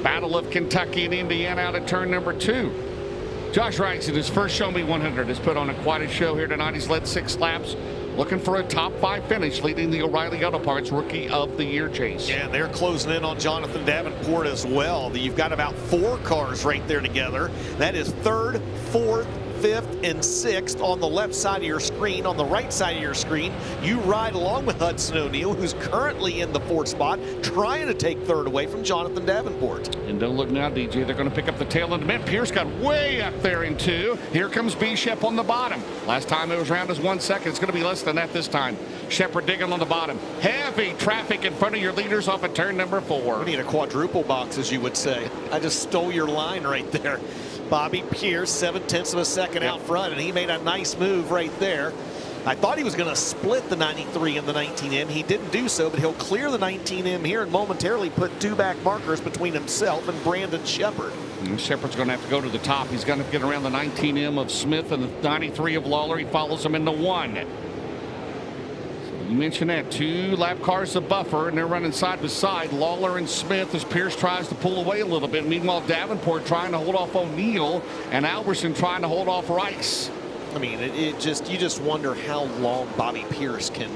Battle of Kentucky and Indiana out of turn number 2. Josh Rice in his first Show Me 100 has put on quite a show here tonight. He's led 6 laps, looking for a top 5 finish, leading the O'Reilly Auto Parts Rookie of the Year chase. Yeah, and they're closing in on Jonathan Davenport as well. You've got about 4 cars right there together. That is 3rd, 4th, 5th, and 6th on the left side of your screen. On the right side of your screen, you ride along with Hudson O'Neill, who's currently in the 4th spot, trying to take 3rd away from Jonathan Davenport. And don't look now, DJ. They're going to pick up the tail end. Pierce got way up there in 2. Here comes Bishop on the bottom. Last time it was around as 1 second. It's going to be less than that this time. Shepherd digging on the bottom. Heavy traffic in front of your leaders off of turn number 4. We need a quadruple box, as you would say. I just stole your line right there. Bobby Pierce, 7/10 of a second out front, and he made a nice move right there. I thought he was going to split the 93 and the 19M. He didn't do so, but he'll clear the 19M here and momentarily put 2 back markers between himself and Brandon Shepherd. And Shepard's going to have to go to the top. He's going to get around the 19M of Smith and the 93 of Lawler. He follows him into 1. You mentioned that 2 lap cars a buffer, and they're running side by side. Lawler and Smith as Pierce tries to pull away a little bit. Meanwhile, Davenport trying to hold off O'Neal and Alberson trying to hold off Rice. I mean, you just wonder how long Bobby Pierce can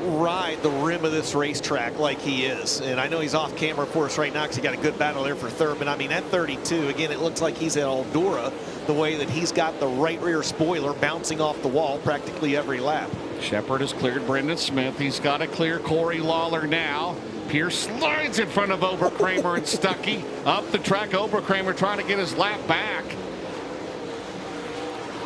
ride the rim of this racetrack like he is. And I know he's off camera, of course, right now because he got a good battle there for third. But I mean, at 32, again, it looks like he's at Eldora the way that he's got the right rear spoiler bouncing off the wall practically every lap. Shepard has cleared Brendan Smith. He's got to clear Corey Lawler now. Pierce slides in front of Oberkramer and Stuckey. Up the track, Oberkramer trying to get his lap back.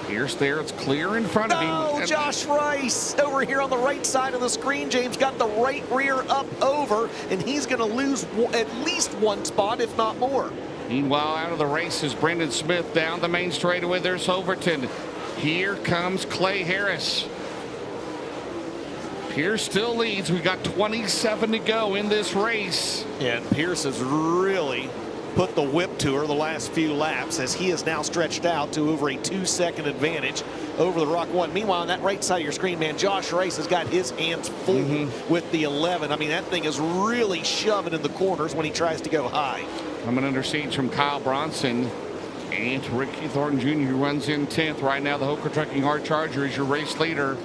Pierce there, it's clear in front of him. Oh, Josh Rice over here on the right side of the screen. James got the right rear up over, and he's going to lose at least 1 spot, if not more. Meanwhile, out of the race is Brendan Smith down the main straightaway. There's Overton. Here comes Clay Harris. Pierce still leads. We got 27 to go in this race. And Pierce has really put the whip to her the last few laps as he is now stretched out to over a 2-second advantage over the Rock 1. Meanwhile, on that right side of your screen, man, Josh Rice has got his hands full with the 11. I mean, that thing is really shoving in the corners when he tries to go high. Coming under siege from Kyle Bronson and Ricky Thornton Jr., who runs in 10th. Right now, the Hooker Trucking Hard Charger is your race leader.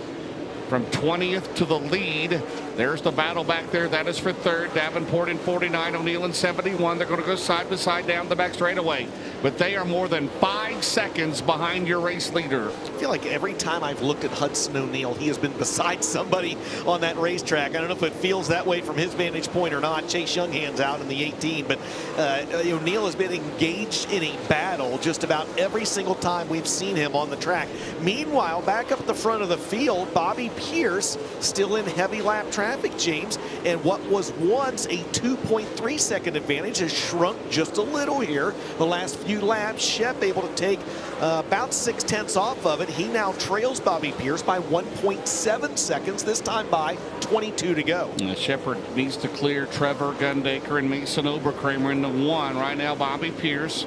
From 20th to the lead. There's the battle back there. That is for third. Davenport in 49, O'Neal in 71. They're going to go side by side down the back straightaway. But they are more than 5 seconds behind your race leader. I feel like every time I've looked at Hudson O'Neal, he has been beside somebody on that racetrack. I don't know if it feels that way from his vantage point or not. Chase Younghands out in the 18, but O'Neal has been engaged in a battle just about every single time we've seen him on the track. Meanwhile, back up at the front of the field, Bobby Pierce still in heavy lap traffic, James, and what was once a 2.3 second advantage has shrunk just a little here the last few laps. Shep able to take about 0.6 off of it. He now trails Bobby Pierce by 1.7 seconds, this time by 22 to go. Shepard needs to clear Trevor Gundaker and Mason Oberkramer into 1. Right now, Bobby Pierce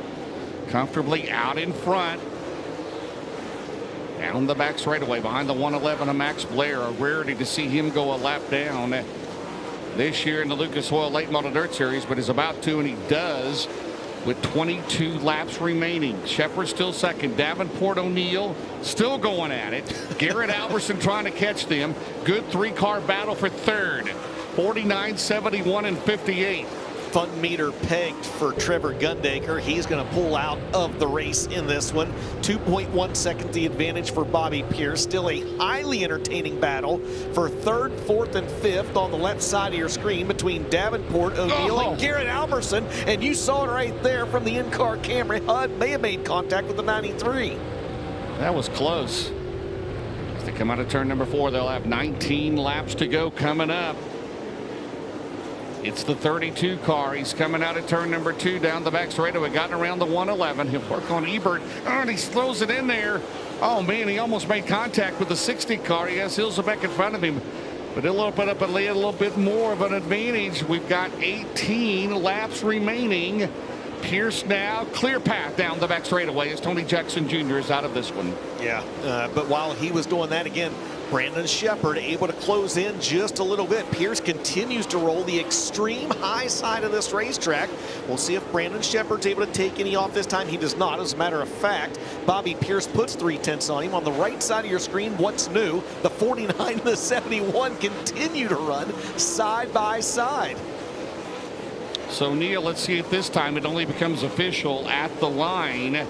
comfortably out in front. Down the back straightaway behind the 111 of Max Blair. A rarity to see him go a lap down this year in the Lucas Oil Late Model Dirt Series, but is about to, and he does with 22 laps remaining. Shepard still second. Davenport, O'Neal still going at it. Garrett Alberson trying to catch them. Good 3-car battle for third. 49, 71, and 58. Fun meter pegged for Trevor Gundaker. He's going to pull out of the race in this one. 2.1 seconds the advantage for Bobby Pierce. Still a highly entertaining battle for third, fourth, and fifth on the left side of your screen between Davenport, O'Neal, and Garrett Alberson. And you saw it right there from the in-car camera. HUD may have made contact with the 93. That was close. As they come out of turn number 4, they'll have 19 laps to go coming up. It's the 32 car. He's coming out of turn number 2 down the back straightaway. Gotten around the 111. He'll work on Ebert. Oh, and he throws it in there. Oh, man, he almost made contact with the 60 car. He has Hilsebeck in front of him. But he'll open up a little bit more of an advantage. We've got 18 laps remaining. Pierce now clear path down the back straightaway as Tony Jackson Jr. is out of this one. Yeah, but while he was doing that again, Brandon Shepard able to close in just a little bit. Pierce continues to roll the extreme high side of this racetrack. We'll see if Brandon Shepard's able to take any off this time. He does not. As a matter of fact, Bobby Pierce puts 0.3 on him. On the right side of your screen, what's new? The 49 and the 71 continue to run side by side. So, Neil, let's see if this time it only becomes official at the line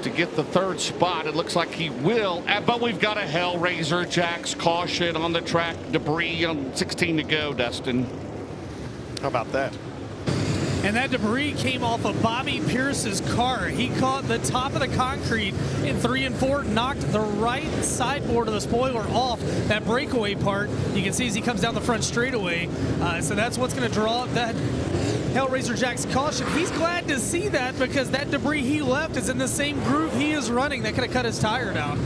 to get the third spot. It looks like he will, but we've got a Hellraiser Jack's caution on the track. Debris on 16 to go, Dustin. How about that? And that debris came off of Bobby Pierce's car. He caught the top of the concrete in 3 and 4, knocked the right sideboard of the spoiler off that breakaway part. You can see as he comes down the front straightaway. So that's what's going to draw up that Hellraiser Jack's caution. He's glad to see that because that debris he left is in the same groove he is running. That could have cut his tire down.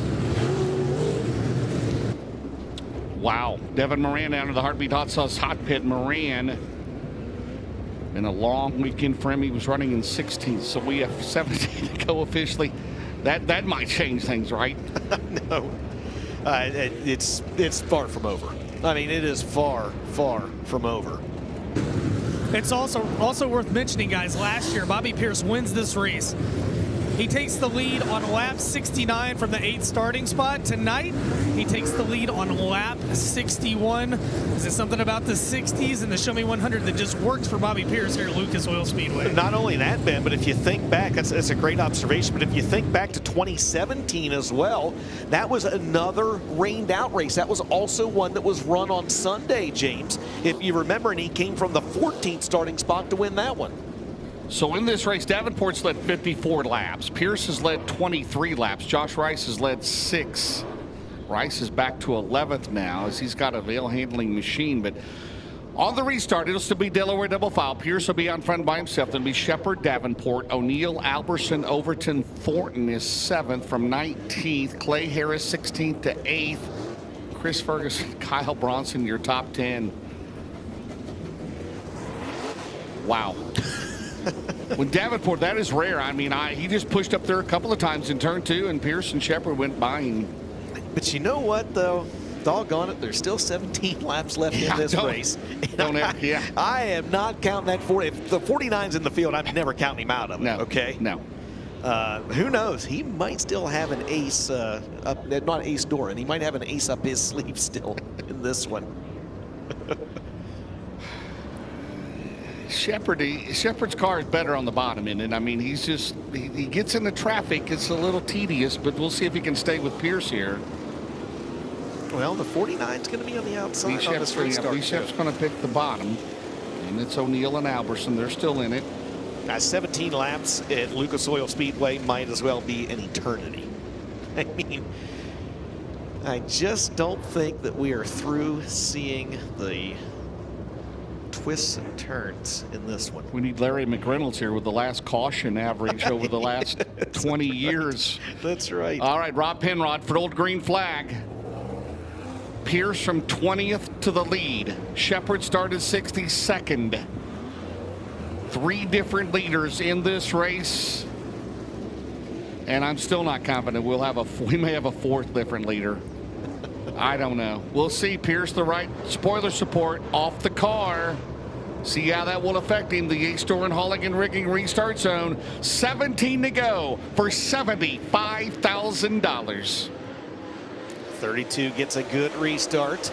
Wow. Devin Moran down to the Heartbeat Hot Sauce Hot Pit. Moran Been a long weekend for him. He was running in 16th, so we have 17 to go officially. That might change things, right? No, it's far from over. I mean, it is far from over. It's also worth mentioning, guys, last year, Bobby Pierce wins this race. He takes the lead on lap 69 from the 8th starting spot. Tonight, he takes the lead on lap 61. Is it something about the 60s and the Show Me 100 that just works for Bobby Pierce here at Lucas Oil Speedway? Not only that, Ben, but if you think back, that's a great observation, but if you think back to 2017 as well, that was another rained out race. That was also one that was run on Sunday, James, if you remember, and he came from the 14th starting spot to win that one. So in this race, Davenport's led 54 laps. Pierce has led 23 laps. Josh Rice has led 6. Rice is back to 11th now as he's got a wheel handling machine. But on the restart, it'll still be Delaware double file. Pierce will be on front by himself. Then be Shepard, Davenport, O'Neill, Alberson, Overton, Thornton is 7th from 19th. Clay Harris 16th to 8th. Chris Ferguson, Kyle Bronson, your top 10. Wow. When Davenport, that is rare. I mean, he just pushed up there a couple of times in turn 2, and Pierce and Shepard went by him. But you know what, though? Doggone it, there's still 17 laps left in this race. I am not counting that 40. If the 49's in the field, I'm never counting him out of it. No, okay? No. Who knows? He might still have an ace up, not ace Doran. He might have an ace up his sleeve still in this one. Shepard's car is better on the bottom end, and I mean, he gets into traffic. It's a little tedious, but we'll see if he can stay with Pierce here. Well, the 49's going to be on the outside on this restart. Bishop's going to pick the bottom, and it's O'Neill and Alberson. They're still in it. 17 laps at Lucas Oil Speedway might as well be an eternity. I mean, I just don't think that we are through seeing the twists and turns in this one. We need Larry McReynolds here with the last caution average over the last 20 years. That's right. All right, Rob Penrod for old green flag. Pierce from 20th to the lead. Shepard started 62nd. 3 different leaders in this race, and I'm still not confident we may have a 4th different leader. I don't know. We'll see. Pierce the right spoiler support off the car. See how that will affect him. The A-Store and Holligan Rigging restart zone. 17 to go for $75,000. 32 gets a good restart.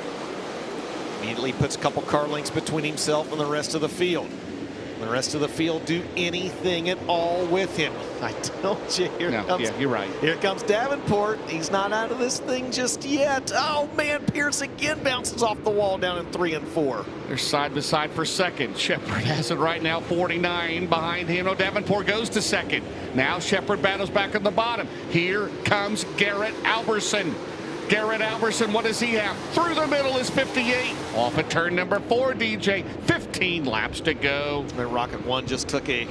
Immediately puts a couple car lengths between himself and the rest of the field. The rest of the field do anything at all with him. I told you, you're right. Here comes Davenport. He's not out of this thing just yet. Oh, man, Pierce again bounces off the wall down in 3 and 4. They're side by side for second. Shepard has it right now, 49 behind him. No, Davenport goes to second. Now Shepard battles back at the bottom. Here comes Garrett Alberson. Garrett Alberson, what does he have? Through the middle is 58. Off at turn number 4, DJ. 15 laps to go. And Rocket 1 just took a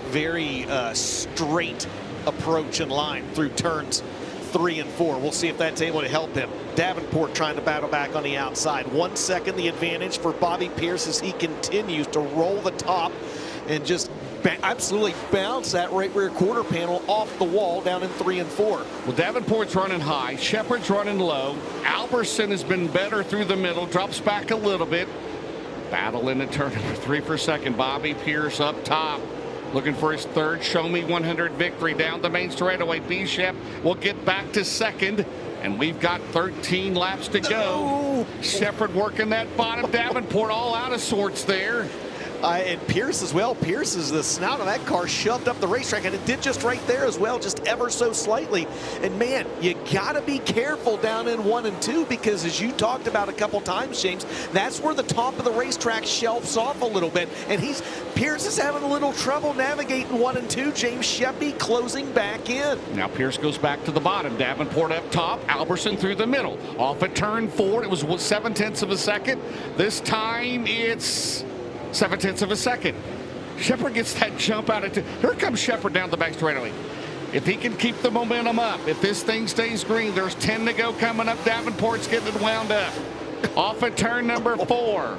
very straight approach and line through turns 3 and 4. We'll see if that's able to help him. Davenport trying to battle back on the outside. 1 second the advantage for Bobby Pierce as he continues to roll the top and just absolutely bounce that right rear quarter panel off the wall down in 3 and 4. Well, Davenport's running high. Shepard's running low. Alberson has been better through the middle. Drops back a little bit. Battle in at turn number 3 for second. Bobby Pierce up top, looking for his 3rd Show Me 100 victory down the main straightaway. B-Shep will get back to second, and we've got 13 laps to go. Shepard working that bottom. Davenport all out of sorts there. And Pierce as well. Pierce is the snout of that car shoved up the racetrack, and it did just right there as well, just ever so slightly. And man, you got to be careful down in 1 and 2 because, as you talked about a couple times, James, that's where the top of the racetrack shelves off a little bit. And Pierce is having a little trouble navigating 1 and 2. James Sheppy closing back in. Now Pierce goes back to the bottom. Davenport up top. Alberson through the middle. Off at turn 4. It was 0.7 of a second. This time it's 0.7 of a second. Shepard gets that jump out of here comes Shepard down the back straightaway. If he can keep the momentum up, if this thing stays green, there's 10 to go coming up. Davenport's getting it wound up. Off at turn number 4.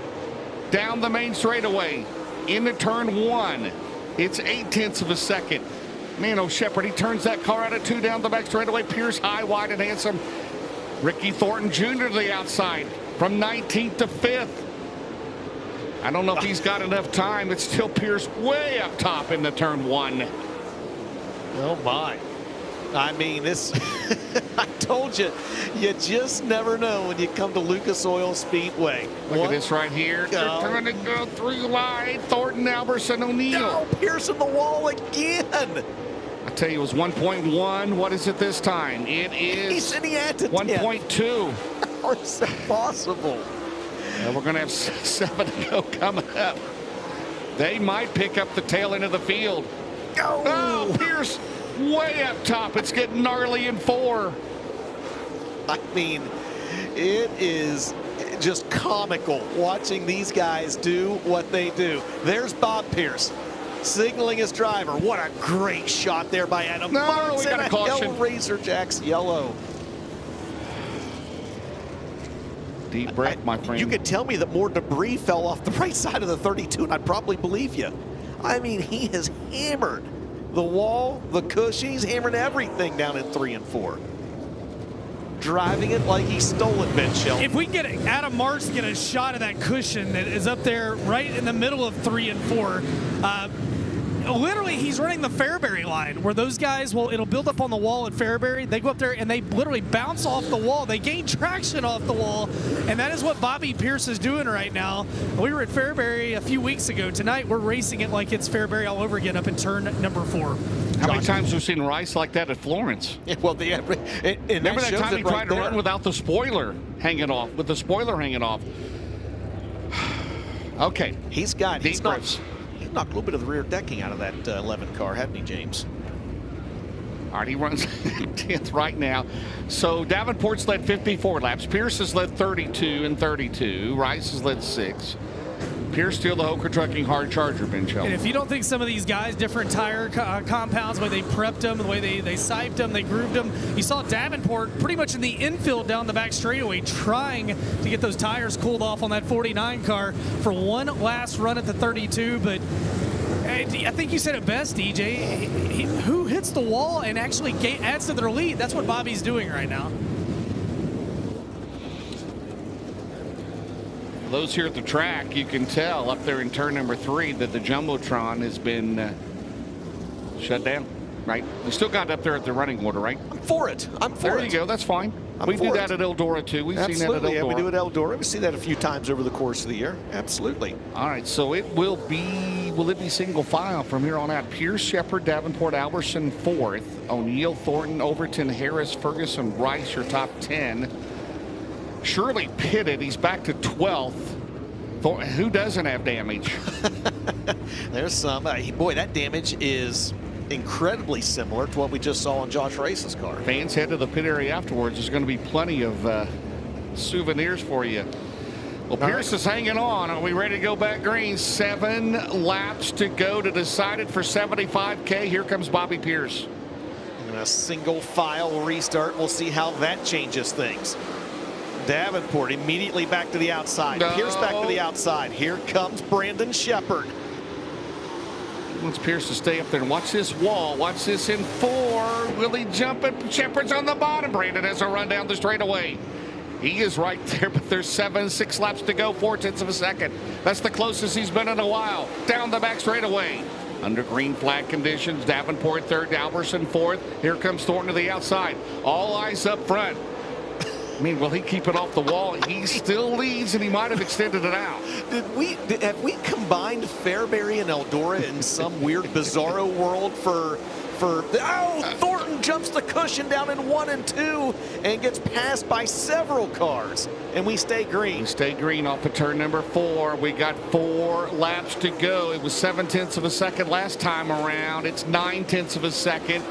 Down the main straightaway. into turn 1. It's 0.8 of a second. Man, oh, Shepard, he turns that car out of 2 down the back straightaway. Pierce high, wide, and handsome. Ricky Thornton Jr. to the outside from 19th to 5th. I don't know if he's got enough time. It's still Pierce way up top in the turn 1. Oh, my. I mean, this, I told you, you just never know when you come to Lucas Oil Speedway. Look at this right here. They're trying to go through line. Thornton, Alberson, O'Neill. No, Pierce in the wall again. I tell you, it was 1.1. What is it this time? It is He said he had to 1.2. How is that possible? We're going to have 7 to go coming up. They might pick up the tail end of the field. Oh, Pierce way up top. It's getting gnarly in 4. I mean, it is just comical watching these guys do what they do. There's Bob Pierce signaling his driver. What a great shot there by Adam. No, we got a caution. Razor Jacks yellow. Deep breath, my friend. You could tell me that more debris fell off the right side of the 32, and I'd probably believe you. I mean, he has hammered the wall, the cushion. He's hammering everything down in 3 and 4. Driving it like he stole it, Ben Shelton. If we can get Adam Marks get a shot of that cushion that is up there right in the middle of 3 and 4, literally he's running the Fairbury line where those guys it'll build up on the wall at Fairbury. They go up there and they literally bounce off the wall. They gain traction off the wall, and that is what Bobby Pierce is doing right now. We were at Fairbury a few weeks ago. Tonight we're racing it like it's Fairbury all over again up in turn number 4. How many times have we seen Rice like that at Florence? Yeah, well, remember that time he tried to run without the spoiler hanging off, with the spoiler hanging off? Okay. He's knocked a little bit of the rear decking out of that 11 car, hadn't he, James? All right, he runs 10th right now. So Davenport's led 54 laps. Pierce has led 32 and 32. Rice has led 6. Pierce still the Hoker Trucking hard charger, Ben Shelton. And if you don't think some of these guys, different tire compounds, the way they prepped them, the way they siped them, they grooved them, you saw Davenport pretty much in the infield down the back straightaway trying to get those tires cooled off on that 49 car for one last run at the 32. But I think you said it best, DJ. Who hits the wall and actually adds to their lead? That's what Bobby's doing right now. Those here at the track, you can tell up there in turn number 3 that the Jumbotron has been shut down, right? We still got it up there at the running order, right? I'm for it. There you go. That's fine. We do that at Eldora, too. We've seen that at Eldora. Yeah, we do it at Eldora. We see that a few times over the course of the year. Absolutely. All right, so it will be single file from here on out? Pierce, Shepard, Davenport, Alberson, 4th. O'Neill, Thornton, Overton, Harris, Ferguson, Rice, your top 10. Shirley pitted. He's back to 12th. Who doesn't have damage? There's some. Boy, that damage is incredibly similar to what we just saw on Josh Rice's car. Fans head to the pit area afterwards. There's going to be plenty of souvenirs for you. Well, Pierce is hanging on. Are we ready to go back green? 7 laps to go to decide it for 75K. Here comes Bobby Pierce. And a single file restart. We'll see how that changes things. Davenport immediately back to the outside. No. Pierce back to the outside. Here comes Brandon Shepard. He wants Pierce to stay up there and watch this wall. Watch this in 4. Will he jump it? Shepard's on the bottom. Brandon has a run down the straightaway. He is right there, but there's 6 laps to go, 0.4 of a second. That's the closest he's been in a while. Down the back straightaway. Under green flag conditions, Davenport 3rd, Alberson 4th. Here comes Thornton to the outside. All eyes up front. I mean, will he keep it off the wall? He still leads, and he might have extended it out. Have we combined Fairbury and Eldora in some weird bizarro world for Thornton jumps the cushion down in 1 and 2 and gets passed by several cars, and we stay green. We stay green off of turn number 4. We got 4 laps to go. It was 0.7 of a second last time around. It's 0.9 of a second.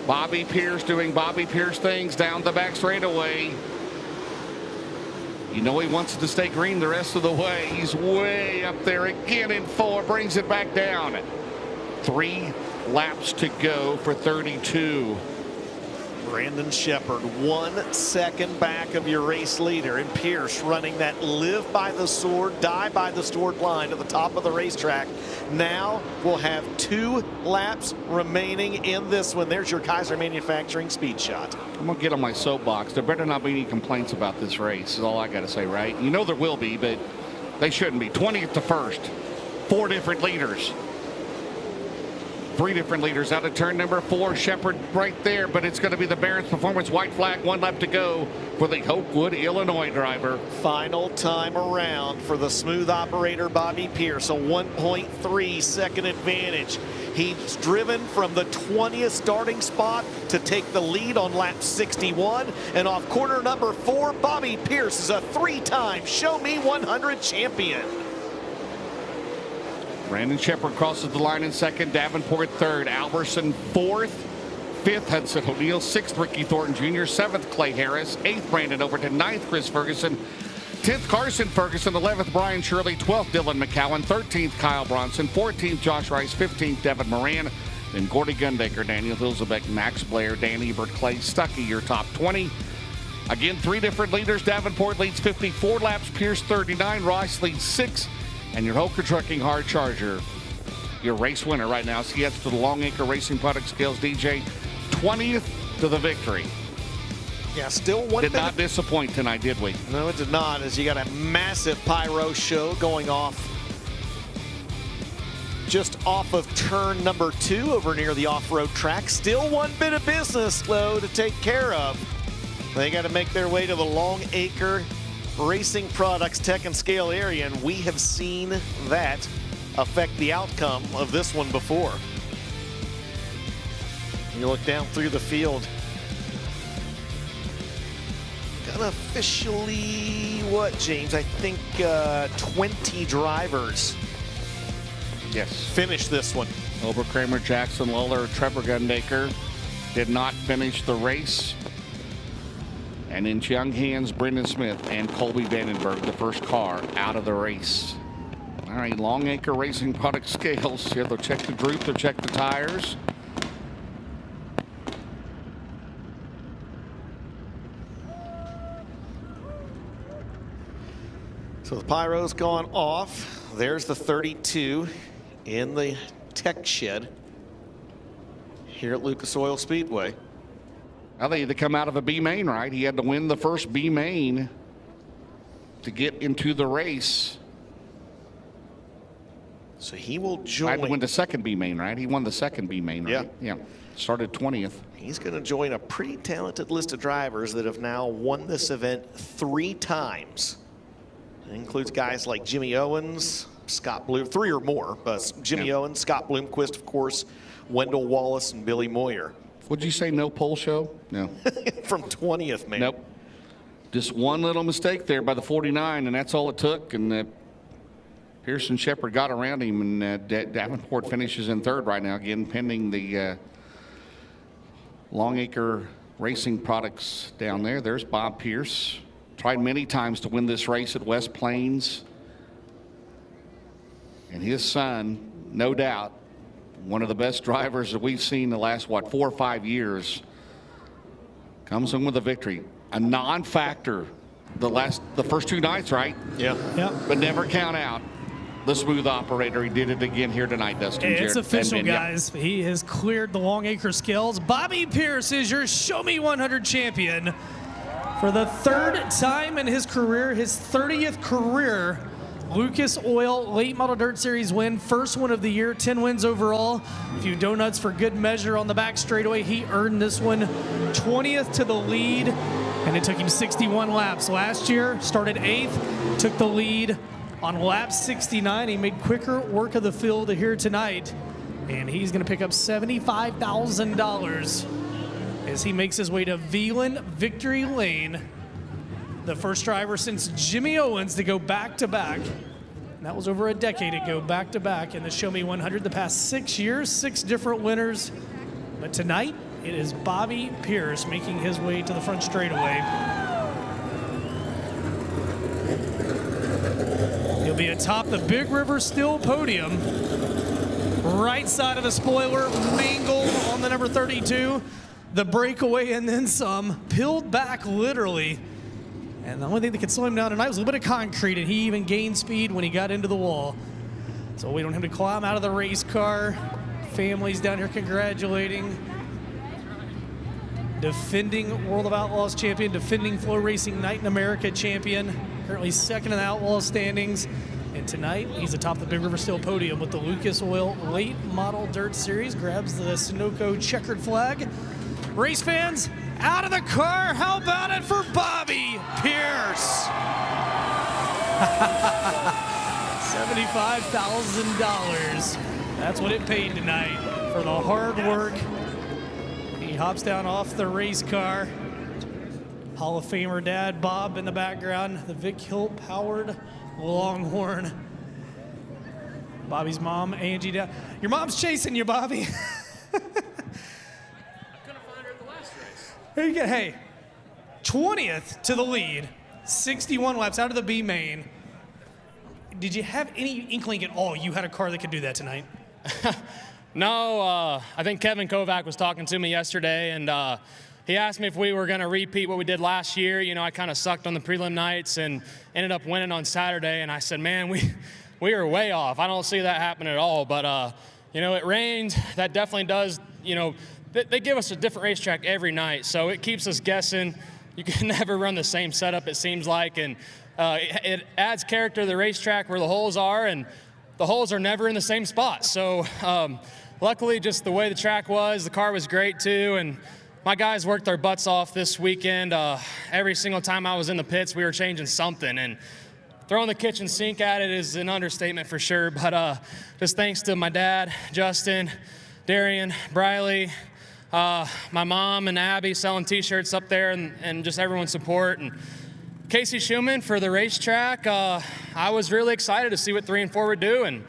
Bobby Pierce doing Bobby Pierce things down the back straightaway. You know he wants it to stay green the rest of the way. He's way up there again in 4. Brings it back down. 3 laps to go for 32. Brandon Shepherd 1 second back of your race leader, and Pierce running that live by the sword, die by the sword line at the top of the racetrack. Now we'll have 2 laps remaining in this one. There's your Kaiser Manufacturing speed shot. I'm going to get on my soapbox. There better not be any complaints about this race, is all I got to say, right? You know there will be, but they shouldn't be. 20th to first. 4 different leaders. 3 different leaders out of turn number 4. Shepherd right there, but it's going to be the Barron's Performance white flag. 1 lap to go for the Hopewood, Illinois driver. Final time around for the smooth operator Bobby Pierce, a 1.3 second advantage. He's driven from the 20th starting spot to take the lead on lap 61. And off corner number 4, Bobby Pierce is a 3-time Show Me 100 champion. Brandon Shepherd crosses the line in second. Davenport third. Alberson fourth. 5th, Hudson O'Neill. 6th, Ricky Thornton Jr. 7th, Clay Harris. 8th, Brandon Overton. 9th, Chris Ferguson. 10th, Carson Ferguson. 11th, Brian Shirley. 12th, Dylan McCowan. 13th, Kyle Bronson. 14th, Josh Rice. 15th, Devin Moran. Then Gordy Gundaker, Daniel Hilzebeck, Max Blair, Dan Ebert, Clay Stuckey, your top 20. Again, 3 different leaders. Davenport leads 54 laps. Pierce 39. Ross leads 6. And your Hoker Trucking Hard Charger, your race winner right now. So gets to the Long Acre Racing Product Scales, DJ, 20th to the victory. Yeah, still one. Did not disappoint tonight, did we? No, it did not, as you got a massive pyro show going off just off of turn number 2 over near the off-road track. Still one bit of business, though, to take care of. They got to make their way to the Long Acre Racing Products Tech and Scale area, and we have seen that affect the outcome of this one before. You look down through the field. Unofficially, what, James? I think 20 drivers. Yes. Finished this one. Ober, Kramer, Jackson, Lawler, Trevor Gundaker did not finish the race. And in young hands, Brendan Smith and Colby Vandenberg, the first car out of the race. All right, Long Acre Racing Product Scales. Here they'll check the group, they'll check the tires. So the pyro's gone off. There's the 32 in the tech shed here at Lucas Oil Speedway. Well, they had to come out of a B main, right? He had to win the first B main to get into the race. So he will join. I had to win the second B main, right? He won the second B main, right? Yeah. Started 20th. He's going to join a pretty talented list of drivers that have now won this event 3 times. It includes guys like Jimmy Owens, Scott Bloom, 3 or more, but Jimmy Owens, Scott Bloomquist, of course, Wendell Wallace, and Billy Moyer. Would you say no pole show? No. From 20th, man. Nope. Just one little mistake there by the 49, and that's all it took. And Pearson Shepherd got around him, and Davenport finishes in 3rd right now, again, pending the Long Acre Racing Products down there. There's Bob Pierce. Tried many times to win this race at West Plains. And his son, no doubt, one of the best drivers that we've seen the last, 4 or 5 years, comes in with a victory. A non-factor the first 2 nights, right? Yeah. Yep. But never count out the smooth operator. He did it again here tonight, Dustin. It's official, guys. He has cleared the Long Acre scales. Bobby Pierce is your Show Me 100 champion for the 3rd time in his career, his 30th career Lucas Oil Late Model Dirt Series win, first one of the year, 10 wins overall. A few donuts for good measure on the back straightaway. He earned this one, 20th to the lead, and it took him 61 laps. Last year, started 8th, took the lead on lap 69. He made quicker work of the field here tonight, and he's going to pick up $75,000 as he makes his way to Wheatland Victory Lane. The first driver since Jimmy Owens to go back-to-back. That was over a decade ago, back-to-back in the Show Me 100. The past 6 years, 6 different winners. But tonight, it is Bobby Pierce making his way to the front straightaway. He'll be atop the Big River Steel podium. Right side of the spoiler, Mangle on the number 32. the breakaway and then some, peeled back literally. And the only thing that could slow him down tonight was a little bit of concrete, and he even gained speed when he got into the wall. So we don't have to climb out of the race car. Families down here congratulating. Defending World of Outlaws champion, defending Flow Racing Night in America champion, currently second in the Outlaw standings. And tonight, he's atop the Big River Steel podium with the Lucas Oil Late Model Dirt Series, grabs the Sunoco checkered flag. Race fans, out of the car, how about it for Bobby Pierce? $75,000. That's what it paid tonight for the hard work. He hops down off the race car. Hall of Famer dad Bob in the background, the Vic Hill powered Longhorn. Bobby's mom, Angie, down. Your mom's chasing you, Bobby. There you go. Hey, 20th to the lead, 61 laps out of the B main. Did you have any inkling at all you had a car that could do that tonight? No, I think Kevin Kovac was talking to me yesterday, and he asked me if we were going to repeat what we did last year. You know, I kind of sucked on the prelim nights and ended up winning on Saturday, and I said, man, we were way off. I don't see that happening at all, but, you know, it rained. That definitely does, you know, they give us a different racetrack every night, so it keeps us guessing. You can never run the same setup, it seems like, and it adds character to the racetrack where the holes are, and the holes are never in the same spot. So luckily, just the way the track was, the car was great too, and my guys worked their butts off this weekend. Every single time I was in the pits, we were changing something, and throwing the kitchen sink at it is an understatement for sure, but just thanks to my dad, Justin, Darian, Briley, my mom and Abby selling t-shirts up there, and just everyone's support, and Casey Schumann for the racetrack. I was really excited to see what 3 and 4 would do, and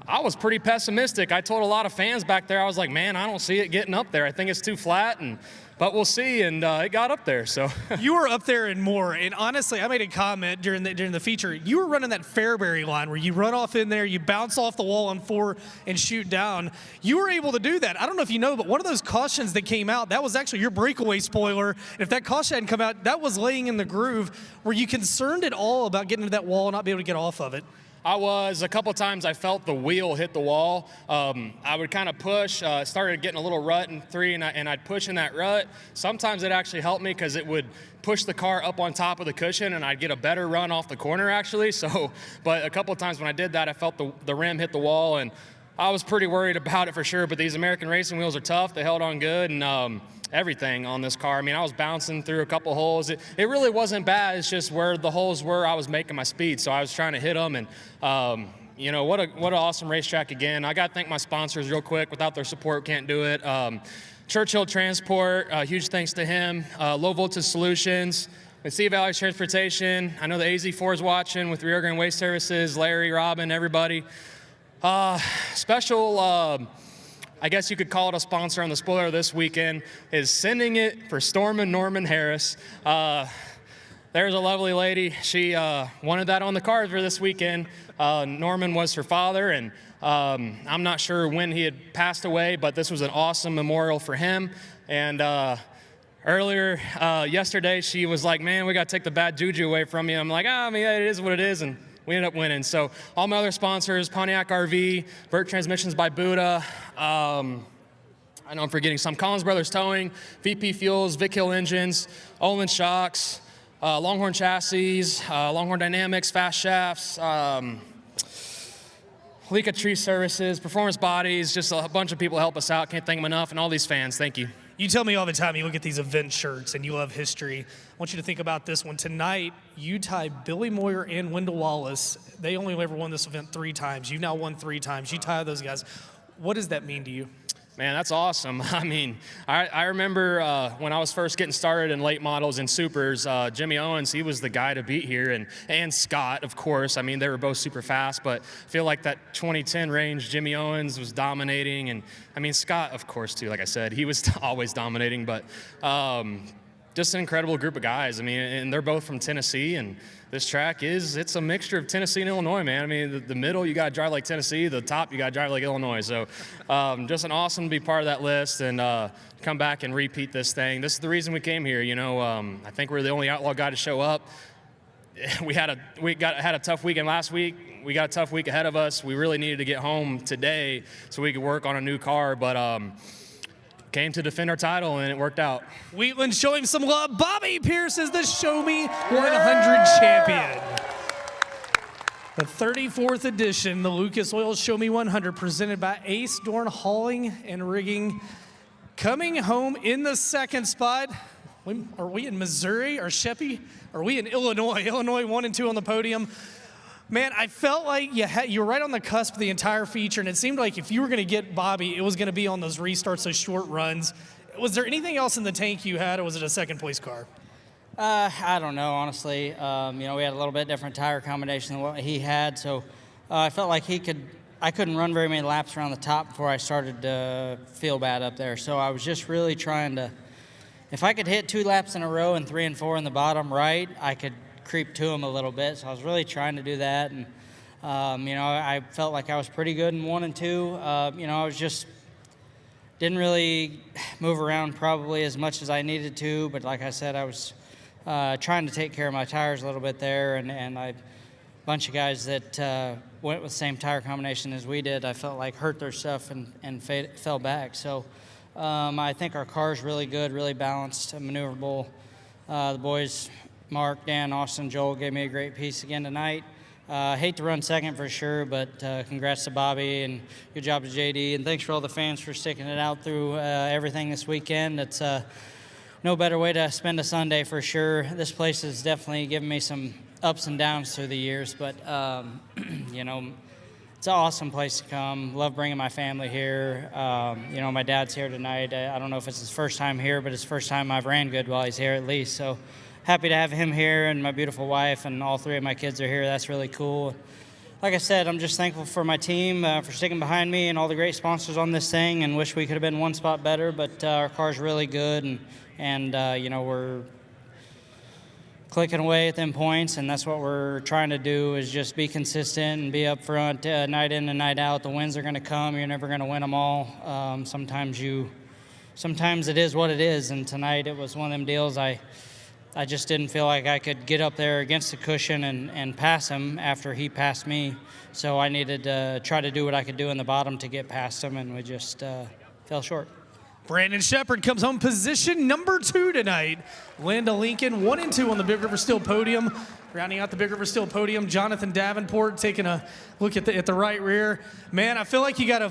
I was pretty pessimistic. I told a lot of fans back there, I was like, man, I don't see it getting up there. I think it's too flat, but we'll see, and it got up there. So you were up there and more, and honestly, I made a comment during the feature. You were running that Fairbury line where you run off in there, you bounce off the wall on 4 and shoot down. You were able to do that. I don't know if you know, but one of those cautions that came out, that was actually your breakaway spoiler. And if that caution hadn't come out, that was laying in the groove. Were you concerned at all about getting to that wall and not being able to get off of it? I was. A couple times I felt the wheel hit the wall. I would kind of push, started getting a little rut in 3, and I'd push in that rut. Sometimes it actually helped me because it would push the car up on top of the cushion, and I'd get a better run off the corner actually. So, but a couple of times when I did that, I felt the rim hit the wall, and I was pretty worried about it for sure. But these American racing wheels are tough. They held on good, and everything on this car. I mean, I was bouncing through a couple holes. It really wasn't bad. It's just where the holes were, I was making my speed. So I was trying to hit them, and you know, what an awesome racetrack again. I got to thank my sponsors real quick. Without their support, can't do it. Churchill Transport, huge thanks to him. Low Voltage Solutions, and Sea Valley Transportation. I know the AZ4 is watching with Rio Grande Waste Services, Larry, Robin, everybody. Special, I guess you could call it a sponsor on the spoiler this weekend, is Sending It for Storm and Norman Harris. There's a lovely lady. She wanted that on the card for this weekend. Norman was her father, and I'm not sure when he had passed away, but this was an awesome memorial for him. And earlier yesterday, she was like, man, we got to take the bad juju away from you. I'm like, I mean, it is what it is, and we ended up winning. So all my other sponsors, Pontiac RV, Burt Transmissions by Buddha, I know I'm forgetting some, Collins Brothers Towing, VP Fuels, Vic Hill Engines, Olin Shocks, Longhorn Chassis, Longhorn Dynamics, Fast Shafts, Lika Tree Services, Performance Bodies, just a bunch of people help us out. Can't thank them enough, and all these fans, thank you. You tell me all the time you look at these event shirts and you love history. I want you to think about this one. Tonight, you tie Billy Moyer and Wendell Wallace. They only ever won this event 3 times. You now won 3 times. You tie those guys. What does that mean to you? Man, that's awesome. I mean, I remember when I was first getting started in late models and supers, Jimmy Owens, he was the guy to beat here, and Scott, of course. I mean, they were both super fast, but I feel like that 2010 range, Jimmy Owens was dominating, and I mean, Scott, of course, too, like I said, he was always dominating, but just an incredible group of guys. I mean, and they're both from Tennessee, and this track it's a mixture of Tennessee and Illinois, man. I mean, the middle, you got to drive like Tennessee. The top, you got to drive like Illinois. So just an awesome to be part of that list and come back and repeat this thing. This is the reason we came here. You know, I think we're the only outlaw guy to show up. We had a tough weekend last week. We got a tough week ahead of us. We really needed to get home today so we could work on a new car, but came to defend our title, and it worked out. Wheatland showing some love. Bobby Pierce is the Show Me 100 champion. The 34th edition, the Lucas Oil Show Me 100, presented by Ace Dorn Hauling and Rigging. Coming home in the second spot. Are we in Missouri or Sheppy? Are we in Illinois? Illinois 1 and 2 on the podium. Man, I felt like you were right on the cusp of the entire feature, and it seemed like if you were going to get Bobby, it was going to be on those restarts, those short runs. Was there anything else in the tank you had, or was it a second-place car? I don't know, honestly. You know, we had a little bit different tire combination than what he had, so I felt like I couldn't run very many laps around the top before I started to feel bad up there. So I was just really trying to, if I could hit 2 laps in a row and 3 and 4 in the bottom right, I could creep to him a little bit. So I was really trying to do that. And, you know, I felt like I was pretty good in 1 and 2. You know, I was just, didn't really move around probably as much as I needed to. But like I said, I was trying to take care of my tires a little bit there. And a bunch of guys that went with the same tire combination as we did, I felt like hurt their stuff and fell back. So I think our car's really good, really balanced, maneuverable. The boys, Mark, Dan, Austin, Joel, gave me a great piece again tonight. Hate to run second for sure, but congrats to Bobby and good job to JD. And thanks for all the fans for sticking it out through everything this weekend. It's no better way to spend a Sunday for sure. This place has definitely given me some ups and downs through the years, but you know, it's an awesome place to come. Love bringing my family here. You know, my dad's here tonight. I don't know if it's his first time here, but it's the first time I've ran good while he's here at least. So happy to have him here, and my beautiful wife and all 3 of my kids are here. That's really cool. Like I said, I'm just thankful for my team for sticking behind me and all the great sponsors on this thing, and wish we could have been 1 spot better, but our car's really good, and you know, we're clicking away at them points, and that's what we're trying to do, is just be consistent and be up front night in and night out. The wins are going to come. You're never going to win them all. Sometimes it is what it is, and tonight it was one of them deals. I just didn't feel like I could get up there against the cushion and pass him after he passed me. So I needed to try to do what I could do in the bottom to get past him, and we just fell short. Brandon Shepard comes home position number 2 tonight. Linda Lincoln 1 and 2 on the Big River Steel podium. Rounding out the Big River Steel podium, Jonathan Davenport taking a look at the right rear. Man, I feel like you got a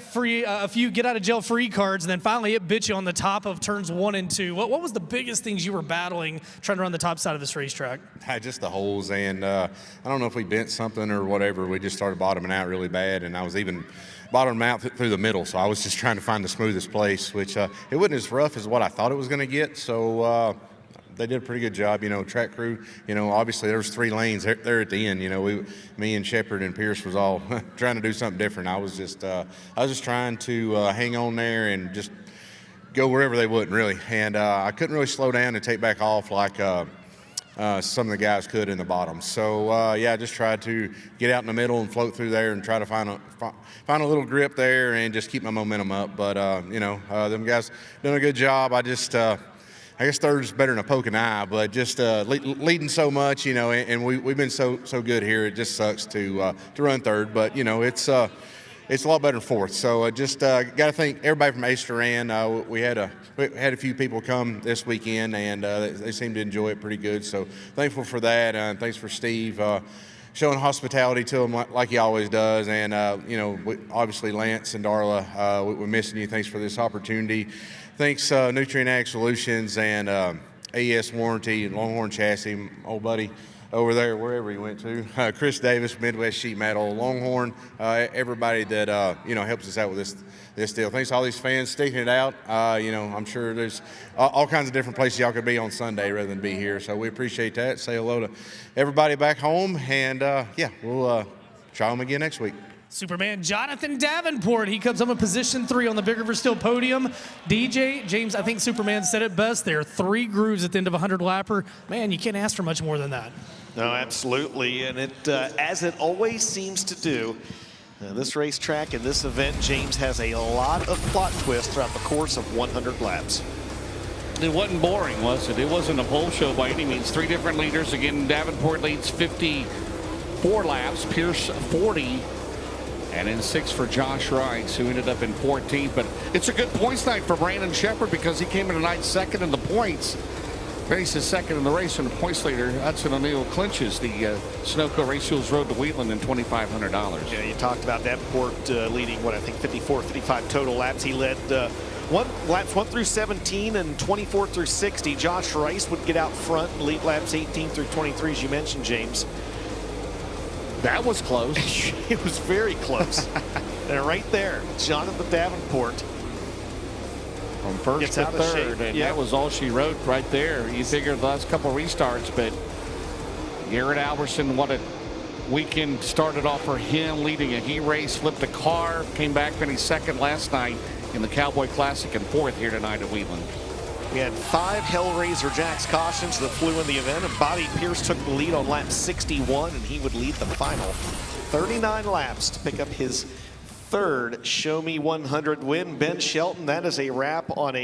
few get out of jail free cards, and then finally it bit you on the top of turns 1 and 2. What was the biggest things you were battling trying to run the top side of this racetrack? Just the holes, and I don't know if we bent something or whatever. We just started bottoming out really bad, and I was even bottoming out through the middle. So I was just trying to find the smoothest place, which it wasn't as rough as what I thought it was going to get. So they did a pretty good job, you know, track crew. You know, obviously there was 3 lanes there at the end. You know, me and Shepard and Pierce was all trying to do something different. I was just trying to hang on there and just go wherever they would, really. And I couldn't really slow down and take back off like some of the guys could in the bottom. So yeah, I just tried to get out in the middle and float through there and try to find a little grip there and just keep my momentum up. But you know, them guys done a good job. I guess third's better than a poking eye, but just leading so much, you know, and we've been so good here. It just sucks to run third, but you know, it's a lot better than fourth. So just got to thank everybody from Ace Duran. We had a few people come this weekend, and they seemed to enjoy it pretty good. So thankful for that, and thanks for Steve showing hospitality to them like he always does. And you know, obviously Lance and Darla, we're missing you. Thanks for this opportunity. Thanks Nutrient Ag Solutions and AES Warranty and Longhorn Chassis, old buddy over there, wherever he went to. Chris Davis, Midwest Sheet Metal, Longhorn, everybody that you know, helps us out with this deal. Thanks to all these fans sticking it out. You know, I'm sure there's all kinds of different places y'all could be on Sunday rather than be here. So we appreciate that. Say hello to everybody back home, and yeah, we'll try them again next week. Superman Jonathan Davenport, he comes up in position 3 on the Big River Steel podium. DJ, James, I think Superman said it best. There are 3 grooves at the end of a 100-lapper. Man, you can't ask for much more than that. No, absolutely, and it, as it always seems to do, this racetrack and this event, James, has a lot of plot twists throughout the course of 100 laps. It wasn't boring, was it? It wasn't a pole show by any means. 3 different leaders. Again, Davenport leads 54 laps, Pierce 40, and in 6 for Josh Rice, who ended up in 14th. But it's a good points night for Brandon Shepard because he came in tonight second in the points. Finishes second in the race, and the points leader, Hudson O'Neill, clinches the Sunoco Race Fuels Road to Wheatland in $2,500. Yeah, you talked about Davenport leading, what, I think 54, 55 total laps. He led laps 1 through 17 and 24 through 60. Josh Rice would get out front and lead laps 18 through 23, as you mentioned, James. That was close. It was very close. And right there, Jonathan Davenport from first to third, and that was all she wrote right there. You figure the last couple restarts, but Garrett Alberson, what a weekend started off for him, leading a heat race, flipped a car, came back, finished second last night in the Cowboy Classic and 4th here tonight at Wheatland. We had 5 Hellraiser Jacks cautions that flew in the event, and Bobby Pierce took the lead on lap 61, and he would lead the final 39 laps to pick up his 3rd Show Me 100 win. Ben Shelton, that is a wrap on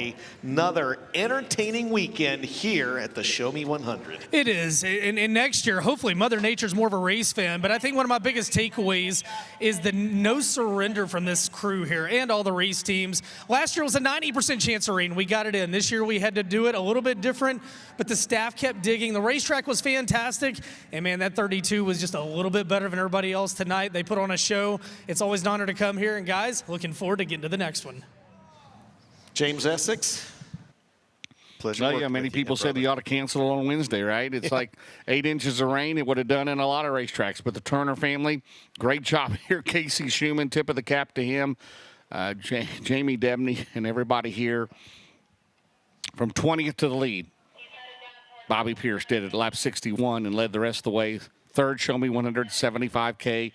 another entertaining weekend here at the Show Me 100. It is, and next year, hopefully Mother Nature's more of a race fan, but I think one of my biggest takeaways is the no surrender from this crew here and all the race teams. Last year was a 90% chance of rain. We got it in. This year we had to do it a little bit different, but the staff kept digging. The racetrack was fantastic, and man, that 32 was just a little bit better than everybody else tonight. They put on a show. It's always an honor to come here, and guys, looking forward to getting to the next one. James Essex, pleasure. Well, yeah, many people said you ought to cancel it on Wednesday, right? It's like 8 inches of rain. It would have done in a lot of racetracks, but the Turner family, great job here. Casey Schumann, tip of the cap to him. Jamie Debney and everybody here from 20th to the lead. Bobby Pierce did it at lap 61 and led the rest of the way. 3rd Show Me 175K.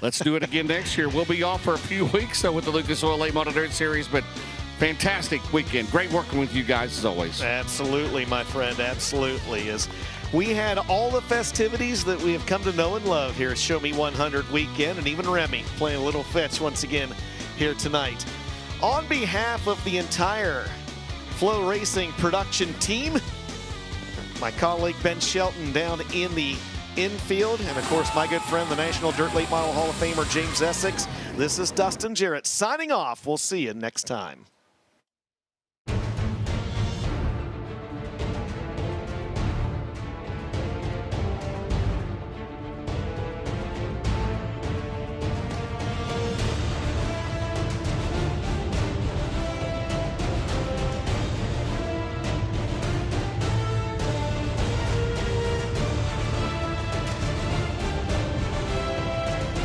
Let's do it again next year. We'll be off for a few weeks with the Lucas Oil Late Model Dirt Series, but fantastic weekend. Great working with you guys as always. Absolutely, my friend, absolutely. As we had all the festivities that we have come to know and love here at Show Me 100 weekend, and even Remy playing a little fetch once again here tonight. On behalf of the entire Flow Racing production team, my colleague Ben Shelton down in the infield, and of course my good friend, the National Dirt Late Model Hall of Famer James Essex, this is Dustin Jarrett signing off. We'll see you next time.